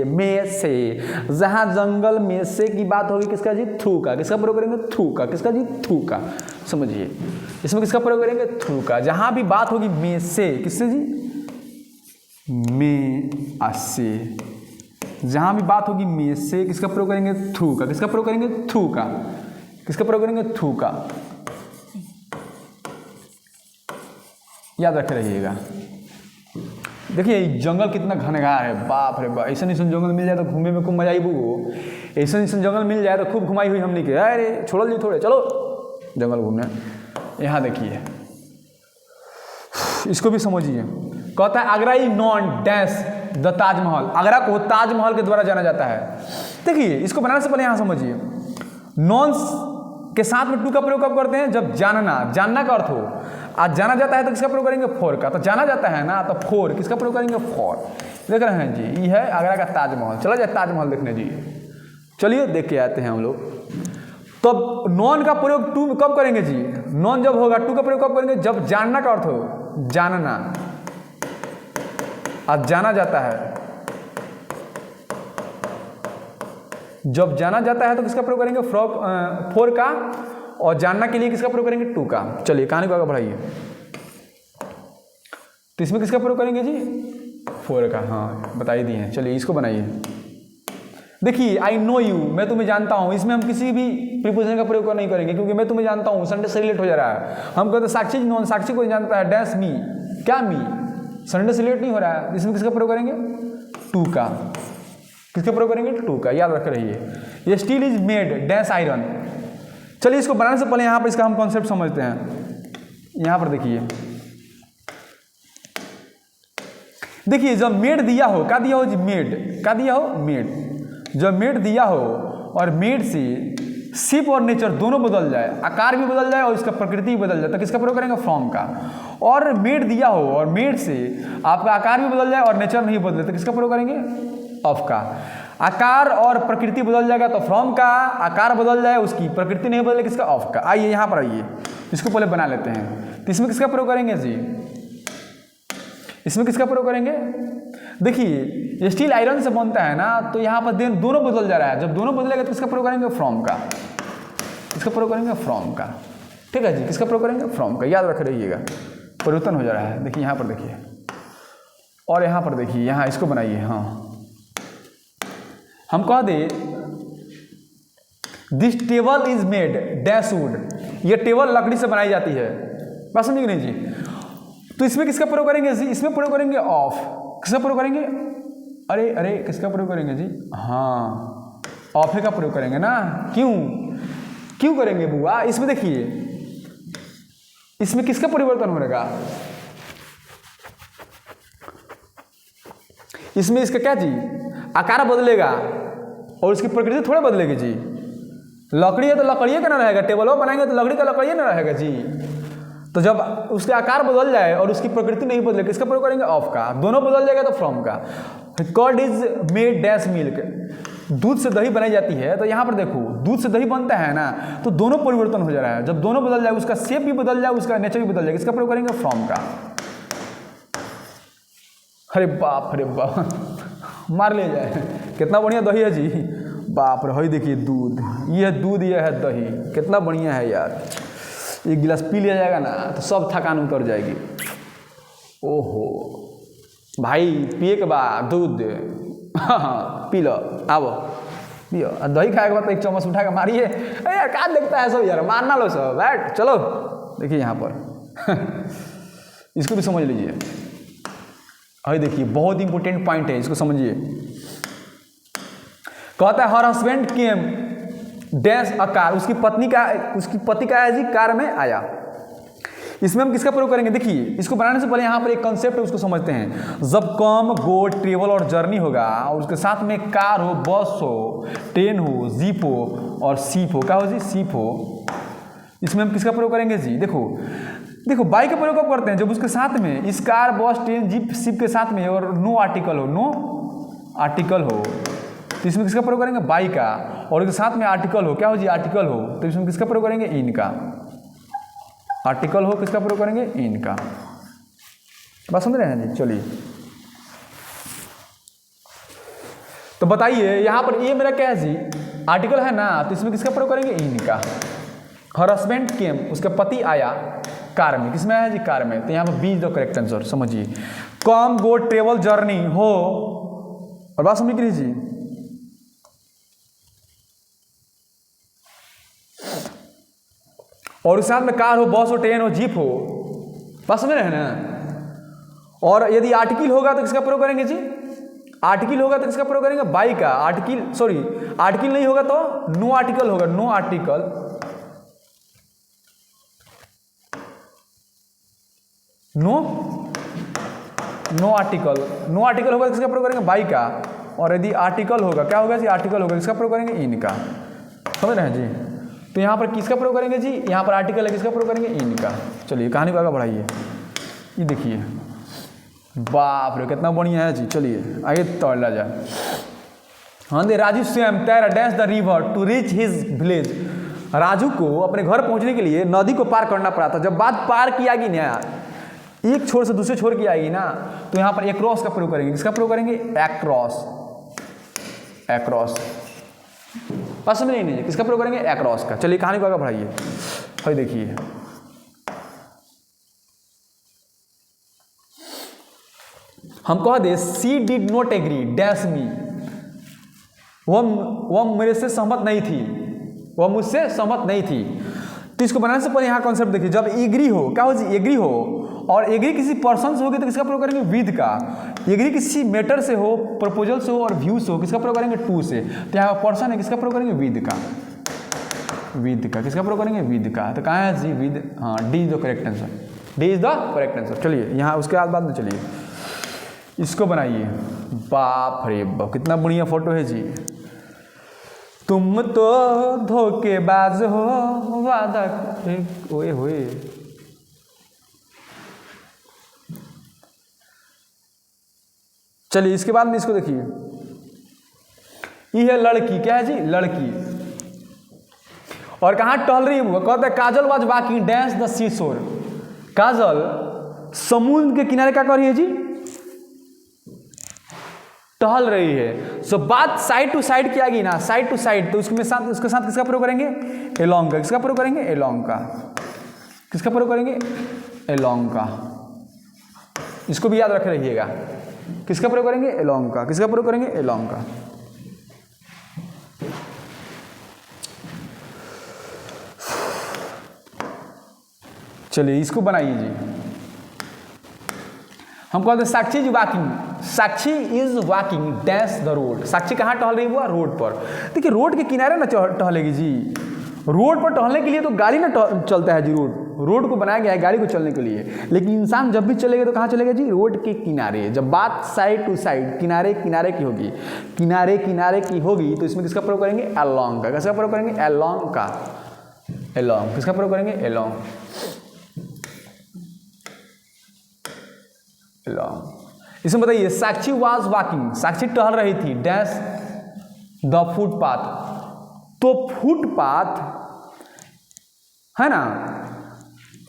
जहां जंगल में से की बात होगी किसका जी? थ्रू का। किसका प्रयोग करेंगे? थ्रू का। किसका जी? थ्रू का। समझिए, इसमें किसका प्रयोग करेंगे? थ्रू का। जहां भी बात होगी में से, किससे जी? में से। जहां भी बात होगी में से किसका प्रयोग करेंगे? थ्रू का। किसका प्रयोग करेंगे? थ्रू का। किसका प्रयोग करेंगे? थ्रू का। याद रखे रहिएगा। देखिए जंगल कितना घनघार है, बाप रे बाप। ऐसा जंगल मिल जाए तो घूमने में खूब मजा आई बुगो। ऐसा जंगल मिल जाए तो खूब घुमाई हुई हमने के। अरे छोड़ो जी थोड़े, चलो जंगल घूमने। यहाँ देखिए, इसको भी समझिए। कहता है Agra is non dash the Taj Mahal. Agra को ताजमहल के द्वारा जाना जाता है। देखिए इसको बनाने से पहले यहाँ समझिए, नॉन के साथ में टू का प्रयोग कब करते हैं? जब जानना का अर्थ हो। आज जाना जाता है तो किसका प्रयोग करेंगे? फॉर का। तो जाना जाता है ना, तो फॉर। किसका प्रयोग करेंगे? फॉर। देख रहे हैं जी, ये है आगरा का ताजमहल। चला जाए ताजमहल देखने जी। चलिए देख के आते हैं हम लोग। तो नॉन का प्रयोग टू कब करेंगे जी? नॉन जब होगा, टू का प्रयोग कब करेंगे? जब जानना का अर्थ हो। जानना, आज जाना जाता है। जब जाना जाता है तो किसका प्रयोग करेंगे? फॉर का। और जानना के लिए किसका प्रयोग करेंगे? टू का। चलिए कहानी को आगे बढ़ाइए। तो इसमें किसका प्रयोग करेंगे जी? फॉर का। हाँ बता ही दिए हैं। चलिए इसको बनाइए। देखिए आई नो यू, मैं तुम्हें जानता हूं। इसमें हम किसी भी प्रीपोजिशन का प्रयोग नहीं करेंगे, क्योंकि मैं तुम्हें जानता हूं संडे से रिलेट हो जा रहा है। हम कहते साक्षी नॉन, साक्षी को जानता है। डैश मी, क्या मी? संडे से रिलेट नहीं हो रहा है। इसमें किसका प्रयोग करेंगे? टू का। किसका प्रयोग करेंगे? टू का। याद रख रहिए। ये steel is made dash iron. चलिए इसको बनाने से पहले यहाँ पर इसका हम कॉन्सेप्ट समझते हैं। यहाँ पर देखिए जब मेड दिया हो, क्या दिया हो जी? मेड। क्या दिया हो? मेड। जब मेड दिया हो और मेड से शिप और नेचर दोनों बदल जाए, आकार भी बदल जाए और इसका प्रकृति भी बदल जाए, तो किसका प्रयोग करेंगे? फ्रॉम का। और मेड दिया हो और मेड से आपका आकार भी बदल जाए और नेचर नहीं बदले, तो किसका प्रयोग करेंगे? ऑफ का। आकार और प्रकृति बदल जाएगा तो फ्रॉम का। आकार बदल जाए, उसकी प्रकृति नहीं बदले, किसका? ऑफ का। आइए यहाँ पर आइए, इसको पहले बना लेते हैं। तो इसमें किसका प्रयोग करेंगे जी? इसमें किसका प्रयोग करेंगे? देखिए ये स्टील आयरन से बनता है ना, तो यहाँ पर दोनों बदल जा रहा है। जब दोनों बदलेगा तो किसका प्रयोग करेंगे? फ्रॉम का। किसका प्रयोग करेंगे? फ्रॉम का। ठीक है जी, किसका प्रयोग करेंगे? फ्रॉम का। याद रख रहिएगा, परिवर्तन हो जा रहा है। देखिए यहाँ पर देखिए, और यहाँ पर देखिए, यहाँ इसको बनाइए। हाँ हम कह दे this table is made dash wood. ये टेबल लकड़ी से बनाई जाती है। बात समझे कि नहीं जी? तो इसमें किसका प्रयोग करेंगे जी? इसमें प्रयोग करेंगे ऑफ। किसका प्रयोग करेंगे? अरे किसका प्रयोग करेंगे जी? हाँ ऑफ का प्रयोग करेंगे ना। क्यों करेंगे बुआ? इसमें देखिए, इसमें किसका परिवर्तन होगा? इसमें इसका क्या जी? आकार बदलेगा और उसकी प्रकृति थोड़ा बदलेगी जी। लकड़ी है तो लकड़ी का ना रहेगा। टेबल बनाएंगे तो लकड़ी का लकड़ी ना रहेगा जी। तो जब उसके आकार बदल जाए और उसकी प्रकृति नहीं बदले, किसका प्रयोग करेंगे? ऑफ का। दोनों बदल जाएगा तो फ्रॉम का। Curd is made dash milk. दूध से दही बनाई जाती है। तो यहाँ पर देखो, दूध से दही बनता है ना, तो दोनों परिवर्तन हो जा रहा है। जब दोनों बदल जाए, उसका शेप भी बदल जाए, उसका नेचर भी बदल जाए, किसका प्रयोग करेंगे? फ्रॉम का। अरे बाप मार ले जाए। कितना बढ़िया दही है जी, बाप रे। हई देखिए दूध, ये है दूध, ये है दही। कितना बढ़िया है यार। एक गिलास पी लिया जाएगा ना तो सब थकान उतर जाएगी। ओहो भाई, पिए के बाद दूध हाँ पी लो, आओ पियो। दही खाए के बाद एक चम्मच उठा के मारिए। अरे यार क्या देखता है सब यार, मारना लो सब, बैठ चलो। देखिए यहाँ पर इसको भी समझ लीजिए। अरे देखिए बहुत इंपॉर्टेंट पॉइंट है, इसको समझिए। कहता है her husband came dash a car. उसकी पति का जी कार में आया। इसमें हम किसका प्रयोग करेंगे? देखिए इसको बनाने से पहले यहाँ पर एक कंसेप्ट है, उसको समझते हैं। जब कम, गो, ट्रेवल और जर्नी होगा और उसके साथ में कार हो, बस हो, ट्रेन हो, जीप हो और सीप हो। क्या हो जी? सीप हो। इसमें हम किसका प्रयोग करेंगे जी? देखो देखो बाई का प्रयोग कब करते हैं, जब उसके साथ में इस car bus train jeep ship के साथ में और नो आर्टिकल हो, नो आर्टिकल हो, तो इसमें किसका प्रयोग करेंगे, बाई का। और इसके साथ में आर्टिकल हो, क्या हो जी, आर्टिकल हो, तो इसमें किसका प्रयोग करेंगे, इन का। आर्टिकल हो, किसका प्रयोग करेंगे, इन का। बात समझ रहे हैं जी। चलिए तो बताइए यहाँ पर ये मेरा क्या है जी, आर्टिकल है ना, तो इसमें किसका प्रयोग करेंगे, इन का। हर हस्बैंड केम, उसका पति आया कार में, किसमें आया जी, कार में, तो यहाँ पर B is the correct answer. समझिए, कम गो ट्रेवल जर्नी हो, और बात समझ लीजिए, और उस साथ में कार हो, बस हो, ट्रेन हो, जीप हो, बात समझ रहे हैं ना। और यदि आर्टिकल होगा तो किसका प्रयोग करेंगे जी, आर्टिकल होगा तो किसका प्रयोग करेंगे, बाई का। आर्टिकल सॉरी आर्टिकल नहीं होगा तो नो आर्टिकल होगा, no article, no article, no article होगा तो किसका प्रयोग करेंगे, बाई का। और यदि आर्टिकल होगा, क्या होगा जी, आर्टिकल होगा, किसका प्रयोग करेंगे, इन का। समझ रहे हैं जी। तो यहाँ पर किसका प्रयोग करेंगे जी, यहाँ पर आर्टिकल है, किसका प्रयोग करेंगे, इन का। चलिए कहानी को आगे बढ़ाइए, ये देखिए, बाप रे कितना बढ़िया है जी। चलिए आगे तोड़ा जाए। हाँ दे राजू स्वयं तैर dash the river to reach his village. Raju को अपने घर पहुंचने के लिए नदी को पार करना पड़ा था। जब बात पार की आएगी ना, एक छोर से दूसरे छोर की आएगी ना, तो यहाँ पर एक्रॉस का प्रयोग करेंगे, किसका प्रयोग करेंगे, एक्रॉस, एक्रॉस। बस समझ नहीं, किसका प्रयोग करेंगे, एक्रॉस का। चलिए कहानी को आगे बढ़ाइए, भाई देखिए, हम कह दे she did not agree dash me, वह मेरे से सहमत नहीं थी, वह मुझसे सहमत नहीं थी। तो इसको बनाने से पहले यहाँ कॉन्सेप्ट देखिए, जब एग्री हो, क्या हो जी, एग्री हो, और एग्री किसी पर्सन से होगी तो किसका प्रयोग करेंगे, विद का। एग्री किसी मैटर से हो, प्रपोजल से हो और व्यू से हो, किसका प्रयोग करेंगे, टू से। तो यहाँ पर्सन है, किसका प्रयोग करेंगे, विद का, विद का, किसका प्रयोग करेंगे, विद का। तो कहाँ है जी, विद, हाँ D is the correct answer, D is the correct answer. चलिए यहाँ उसके बाद में चलिए इसको बनाइए। बाप रे बाप कितना बढ़िया फोटो है जी। तुम तो धोखेबाज हो, वादा ओए होए। चलिए इसके बाद में इसको देखिए, ये है लड़की, क्या है जी, लड़की, और कहाँ टहल रही है वो, कहते हैं काजल वाज वॉकिंग डैश द सी शोर। काजल समुद्र के किनारे क्या कर रही है जी, टहल रही है। सो बात साइड टू साइड की आएगी ना, साइड टू साइड, तो उसके साथ किसका प्रयोग करेंगे, एलोंग का। किसका प्रयोग करेंगे, एलोंग का। किसका प्रयोग करेंगे, एलोंग का। इसको भी याद रखे रहिएगा, किसका प्रयोग करेंगे, एलोंग का। किसका प्रयोग करेंगे, एलोंग का। चलिए इसको बनाइए जी। हम कहते हैं Sakshi is walking, Sakshi is walking dash the road. Sakshi कहाँ टहल रही है, रोड पर। देखिए रोड के किनारे ना टहलेगी जी, रोड पर टहलने के लिए तो गाड़ी ना चलता है जी, रोड को बनाया गया है गाड़ी को चलने के लिए, लेकिन इंसान जब भी चलेगा तो कहाँ चलेगा जी, रोड के किनारे। जब बात साइड टू साइड, किनारे किनारे की होगी, किनारे किनारे की होगी, तो इसमें किसका प्रयोग करेंगे, अलोंग का। किसका प्रयोग करेंगे, अलोंग का, अलोंग। किसका प्रयोग करेंगे, अलोंग, अलोंग। इसमें बताइए, साक्षी वाज वॉकिंग, साक्षी टहल रही थी डैश द फुटपाथ। तो फुटपाथ है ना,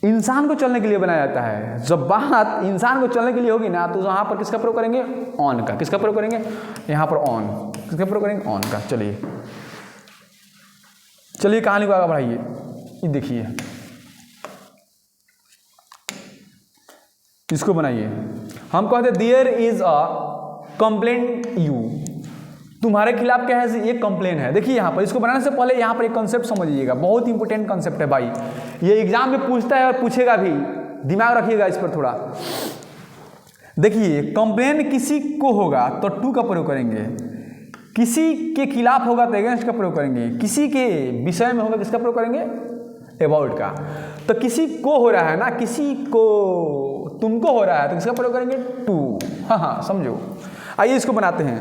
इंसान को चलने के लिए बनाया जाता है। जब बात इंसान को चलने के लिए होगी ना, तो यहाँ पर किसका प्रयोग करेंगे, ऑन का। किसका प्रयोग करेंगे, यहाँ पर ऑन। किसका प्रयोग करेंगे, ऑन का। चलिए चलिए कहानी को आगे बढ़ाइए, ये देखिए, इसको बनाइए। हम कहते हैं there is a complaint you, तुम्हारे खिलाफ क्या है, ये कंप्लेन है। देखिए यहाँ पर, इसको बनाने से पहले यहाँ पर एक कॉन्सेप्ट समझिएगा, बहुत इंपॉर्टेंट कॉन्सेप्ट है भाई, ये एग्जाम में पूछता है और पूछेगा भी, दिमाग रखिएगा इस पर थोड़ा। देखिए कंप्लेन किसी को होगा तो टू का प्रयोग करेंगे, किसी के खिलाफ होगा तो अगेंस्ट का प्रयोग करेंगे, किसी के विषय में होगा किसका प्रयोग करेंगे, अबाउट का। तो किसी को हो रहा है ना, किसी को तुमको हो रहा है तो किसका प्रयोग करेंगे, टू। हाँ हाँ समझो। आइए इसको बनाते हैं,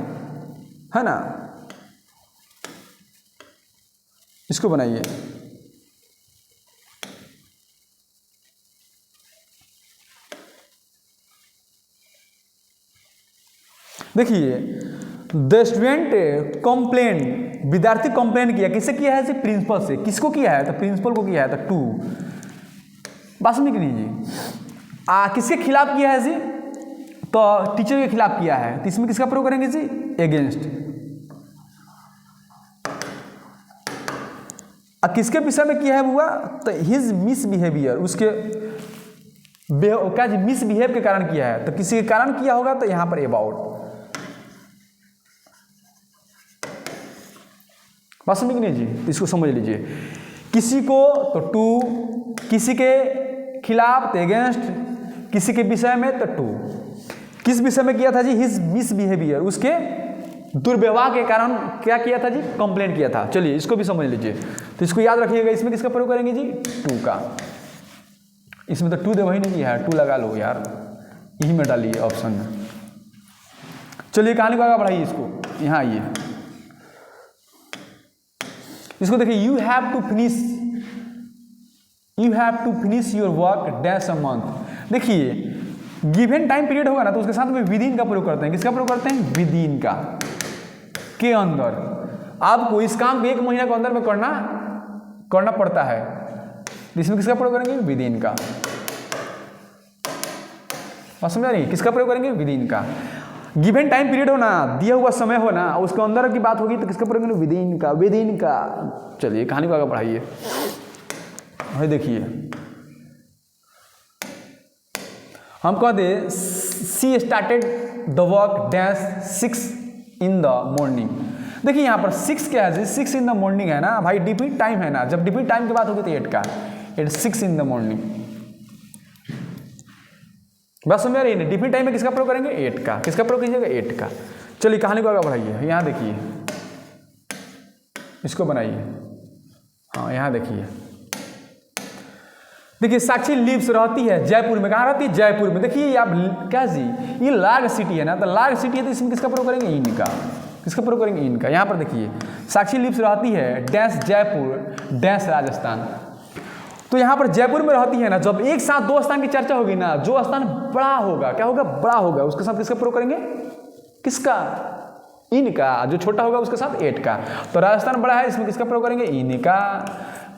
है ना, इसको बनाइए। देखिए द स्टूडेंट कंप्लेन, विद्यार्थी कंप्लेन किया, किससे किया है जी? प्रिंसिपल से। किसको किया है? तो प्रिंसिपल को किया है, तो टू। बात समझ नहीं जी? किसके खिलाफ किया है जी? तो टीचर के खिलाफ किया है, तो इसमें किसका प्रयोग करेंगे जी? अगेंस्ट। किसके विषय में किया है बुआ? तो हिज मिसबिहेवियर, उसके क्या जी? मिसबिहेव के कारण किया है, तो किसी के कारण किया होगा, तो यहां पर अबाउट। बात समझ नहीं जी? तो इसको समझ लीजिए, किसी को तो टू, किसी के खिलाफ तो अगेंस्ट, किसी के विषय में तो टू। किस विषय में किया था जी? हिज मिसबिहेवियर, उसके दुर्व्यवहार के कारण क्या किया था जी? कंप्लेंट किया था। चलिए इसको भी समझ लीजिए, तो इसको याद रखिएगा। इसमें किसका प्रयोग करेंगे जी? टू का। इसमें तो टू दे वही नहीं किया है, टू लगा लो यार, यही में डालिए ऑप्शन में। चलिए कहानी को आगे बढ़ाइए, इसको यहाँ आइए, इसको देखिए। You have to finish your work dash a month. देखिए गिवन टाइम पीरियड होगा ना, तो उसके साथ में विदिन का प्रयोग करते हैं। किसका प्रयोग करते हैं? विदिन का, के अंदर। आपको इस काम को 1 महीने के अंदर में करना पड़ता है, इसमें किसका प्रयोग करेंगे? विदिन का। समझ रही? किसका प्रयोग करेंगे? विदिन का। गिवन टाइम पीरियड हो ना, दिया हुआ समय हो ना, उसके अंदर की बात होगी, तो किसका प्रयोग करेंगे? विदिन का, विदिन का। चलिए कहानी को आगे बढ़ाइए। देखिए हम कह दे she started the work dash 6 in the morning. देखिए यहाँ पर 6 क्या है जी? 6 इन द मॉर्निंग है ना भाई, डिफिट टाइम है ना। जब डिफिट टाइम की बात होगी तो 8 का, 6 इन द मॉर्निंग। बस समझ रही है? डिफिट टाइम में किसका प्रयोग करेंगे? 8 का। किसका प्रयोग कीजिएगा? 8 का। चलिए कहानी को आगे बढ़ाइए। यहाँ देखिए, इसको बनाइए। हाँ यहाँ देखिए, साक्षी लिव्स, रहती है जयपुर में। कहाँ रहती है? जयपुर में। देखिए आप क्या जी, ये लार्ज सिटी है ना, तो लार्ज सिटी है, तो इसमें किसका प्रयोग करेंगे? इनका। किसका प्रयोग करेंगे? इनका। यहाँ पर देखिए साक्षी लिव्स, रहती है डैश जयपुर डैश राजस्थान। तो यहाँ पर जयपुर में रहती है ना, जब एक साथ 2 स्थान की चर्चा होगी ना, जो स्थान बड़ा होगा, क्या होगा? बड़ा होगा, उसके साथ किसका प्रयोग करेंगे? किसका? इनका। जो छोटा होगा उसके साथ 8 का। तो राजस्थान बड़ा है, इसमें किसका प्रयोग करेंगे? इनका।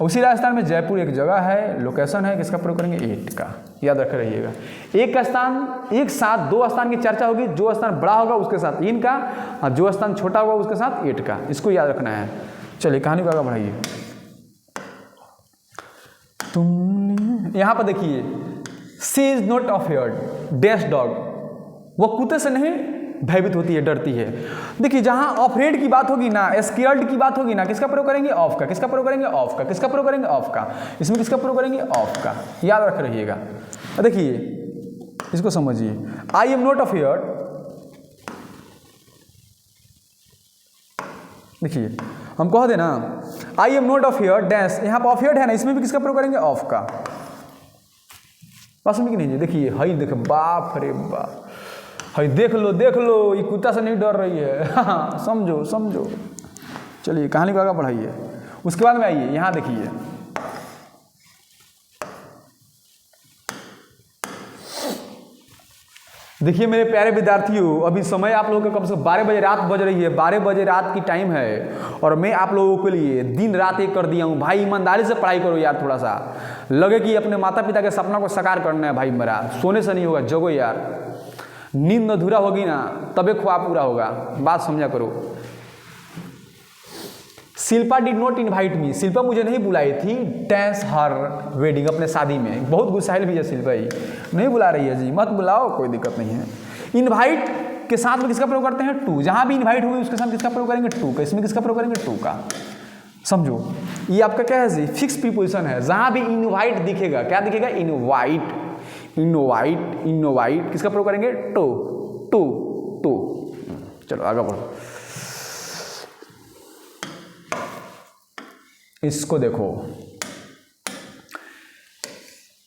उसी राजस्थान में जयपुर एक जगह है, लोकेशन है, किसका प्रयोग करेंगे? 8 का। याद रख रहिएगा, एक साथ 2 स्थान की चर्चा होगी, जो स्थान बड़ा होगा उसके साथ इनका, और जो स्थान छोटा होगा उसके साथ 8 का। इसको याद रखना है। चलिए कहानी को आगे बढ़ाइए। यहाँ पर देखिए, सी is not afraid dash dog, वह कुत्ते से नहीं भयभीत होती है, डरती है। देखिए जहां अफ्रेड की बात होगी ना, स्केयर्ड की बात होगी ना, किसका प्रयोग करेंगे? ऑफ का। किसका प्रयोग करेंगे? ऑफ का। किसका प्रयोग करेंगे? ऑफ का। इसमें किसका प्रयोग करेंगे? ऑफ का। याद रख रहिएगा। देखिए इसको समझिए, आई एम नॉट अफेयर्ड। देखिए हम कह देना I am not afraid dash, यहाँ पर अफेयर्ड है ना, इसमें भी किसका प्रयोग करेंगे? ऑफ का। बस समझ नहीं? देखिए हई देख, बाप रे बाप, हई देख लो, ये कुत्ता से नहीं डर रही है। हाँ समझो। चलिए कहानी को आगे बढ़ाइए। उसके बाद में आइए, यहाँ देखिए, मेरे प्यारे विद्यार्थियों, अभी समय आप लोगों का कम से कम 12 बजे रात बज रही है। 12 बजे रात की टाइम है, और मैं आप लोगों के लिए दिन रात एक कर दिया हूँ। भाई ईमानदारी से पढ़ाई करो यार, थोड़ा सा लगे कि अपने माता पिता के सपना को साकार करना है। भाई मेरा सोने से नहीं होगा, जगो यार। नींद अधूरा होगी ना, तबे ख्वाब पूरा होगा। बात समझा करो। Shilpa did not invite me, Shilpa मुझे नहीं बुलाई थी डैंस हर वेडिंग, अपने शादी में। बहुत गुस्साइल भी है शिल्पा, ही नहीं बुला रही है जी, मत बुलाओ, कोई दिक्कत नहीं है। इनवाइट के साथ में किसका प्रयोग करते हैं? टू। जहां भी इनवाइट होगी उसके साथ किसका प्रयोग करेंगे? टू का। इसमें किसका प्रयोग करेंगे? टू का। समझो, ये आपका क्या है जी? फिक्स प्रीपोजिशन है। जहां भी इनवाइट दिखेगा, क्या दिखेगा? इनवाइट। किसका प्रयोग करेंगे? टू। चलो आगे बढ़ो। इसको देखो,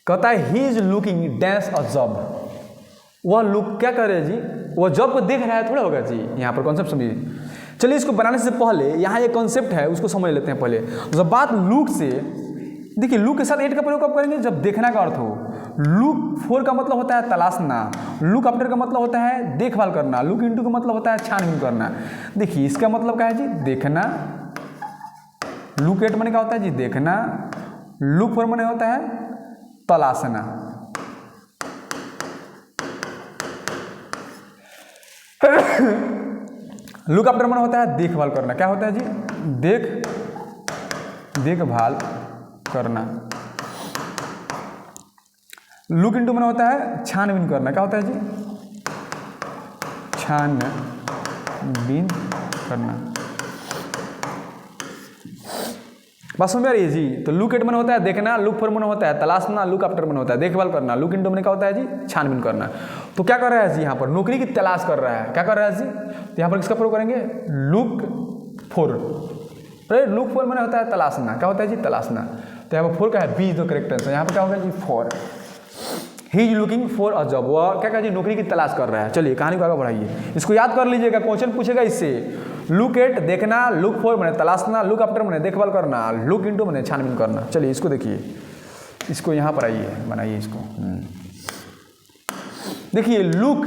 कहता है ही is looking dash a job. वह लुक क्या कर रहे हैं जी? वह जॉब को देख रहा है, थोड़ा होगा जी। यहाँ पर कॉन्सेप्ट समझिए। चलिए इसको बनाने से पहले यहाँ एक कॉन्सेप्ट है, उसको समझ लेते हैं पहले। जब बात लुक से, देखिए लुक के साथ एट का प्रयोग कब करेंगे? जब देखना का अर्थ हो। लुक फॉर का मतलब होता है तलाशना, लुक आफ्टर का मतलब होता है देखभाल करना, लुक इनटू का मतलब होता है छानबीन करना। देखिए इसका मतलब क्या है जी, देखना। लुक एट माने क्या होता है जी, देखना। लुक फॉर माने होता है तलाशना। लुक आफ्टर माने होता है देखभाल करना। क्या होता है जी, देखभाल करना। लुक इनटू माने होता है छानबीन करना। क्या होता है जी, छानबीन करना। बात समझ आ रही है जी। तो लुक एट माने होता है देखना, लुक फॉर माने होता है तलाशना, लुक आफ्टर माने होता है देखभाल करना, लुक इनटू माने क्या होता है जी, छानबीन करना। तो क्या कर रहा है जी, यहाँ पर नौकरी की तलाश कर रहा है। क्या कर रहा है जी, तो यहाँ पर किसका प्रयोग करेंगे, लुक फॉर। लुक फॉर माने होता है तलाशना। क्या होता है जी, तलाशना। तो यहाँ पर फॉर का है, B is the correct answer. यहाँ पर क्या होगा जी, for. He is looking for a job. वह क्या जी, नौकरी की तलाश कर रहा है। चलिए कहानी को आगे बढ़ाइए, इसको याद कर लीजिएगा, क्वेश्चन पूछेगा इससे। लुक एट देखना, लुक फॉर मैंने तलाशना, लुक आफ्टर मैंने देखभाल करना, लुक इनटू मैंने छानबीन करना। चलिए इसको देखिए, इसको यहाँ पर आइए, बनाइए इसको। देखिए look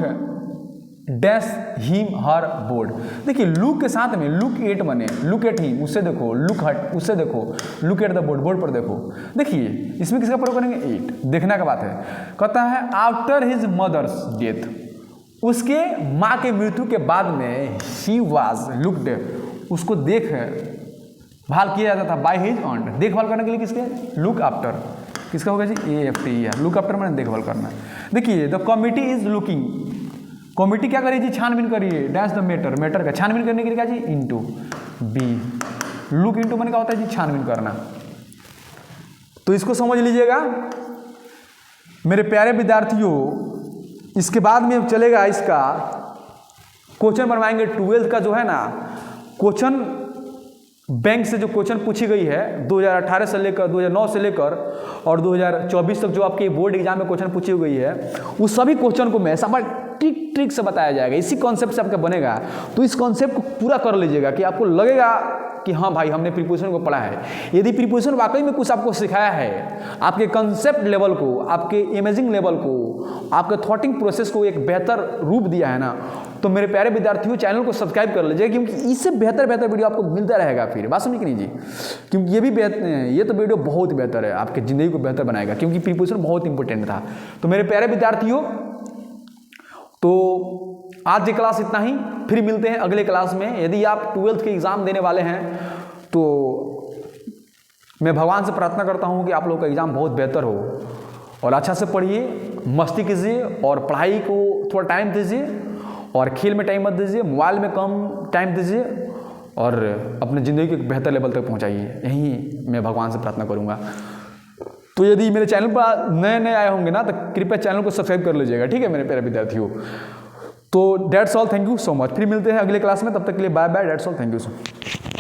dash him her board. देखिए लुक के साथ में लुक एट बने, लुक एट हिम उससे देखो, लुक हट उससे देखो, look at the board board पर देखो। देखिए इसमें किसका प्रयोग करेंगे, एट। देखना का बात है। कहता है आफ्टर हिज मदर्स डेथ, उसके माँ के मृत्यु के बाद में ही वाज लुक्ड, उसको देख भाल किया जाता था बाय हिज ऑन्ट, देखभाल करने के लिए किसके, लुक आफ्टर। किसका होगा जी, ए एफ टी है, लुक आफ्टर मैंने देखभाल करना। देखिए the committee is looking, committee क्या करिए जी, छानबीन करिए, डैश द मैटर, मैटर का छानबीन करने के लिए क्या जी, इनटू बी। लुक इनटू मैंने क्या होता है जी, छानबीन करना। तो इसको समझ लीजिएगा मेरे प्यारे विद्यार्थियों। इसके बाद में चलेगा इसका क्वेश्चन बनवाएंगे 12th का जो है ना, क्वेश्चन बैंक से जो क्वेश्चन पूछी गई है 2018 से लेकर 2009 से लेकर और 2024 तक जो आपके बोर्ड एग्जाम में क्वेश्चन पूछी गई है, उस सभी क्वेश्चन को मैं सब ट्रिक से बताया जाएगा। इसी कॉन्सेप्ट से आपका बनेगा। तो इस कॉन्सेप्ट को पूरा कर लीजिएगा कि आपको लगेगा कि हाँ भाई हमने प्रीपोजिशन को पढ़ा है। यदि प्रीपोजिशन वाकई में कुछ आपको सिखाया है, आपके कंसेप्ट लेवल को, आपके इमेजिंग लेवल को, आपके थॉटिंग प्रोसेस को एक बेहतर रूप दिया है ना, तो मेरे प्यारे विद्यार्थियों चैनल को सब्सक्राइब कर लीजिए, क्योंकि इससे बेहतर वीडियो आपको मिलता रहेगा। फिर बात समझ नहीं जी, क्योंकि ये तो वीडियो बहुत ही बेहतर है, आपकी ज़िंदगी को बेहतर बनाएगा, क्योंकि प्रीपोजिशन बहुत इंपॉर्टेंट था। तो मेरे प्यारे विद्यार्थियों, तो आज की क्लास इतना ही, फिर मिलते हैं अगले क्लास में। यदि आप 12th के एग्ज़ाम देने वाले हैं तो मैं भगवान से प्रार्थना करता हूं कि आप लोगों का एग्ज़ाम बहुत बेहतर हो, और अच्छा से पढ़िए, मस्ती कीजिए, और पढ़ाई को थोड़ा टाइम दीजिए, और खेल में टाइम मत दीजिए, मोबाइल में कम टाइम दीजिए, और अपने ज़िंदगी को एक बेहतर लेवल तक पहुंचाइए। यही मैं भगवान से प्रार्थना करूंगा। तो यदि मेरे चैनल पर नए आए होंगे ना, तो कृपया चैनल को सब्सक्राइब कर लीजिएगा, ठीक है मेरे प्यारे विद्यार्थियों। तो dates all, thank you so much. फिर मिलते हैं अगले क्लास में, तब तक के लिए bye bye, that's all, thank you so much.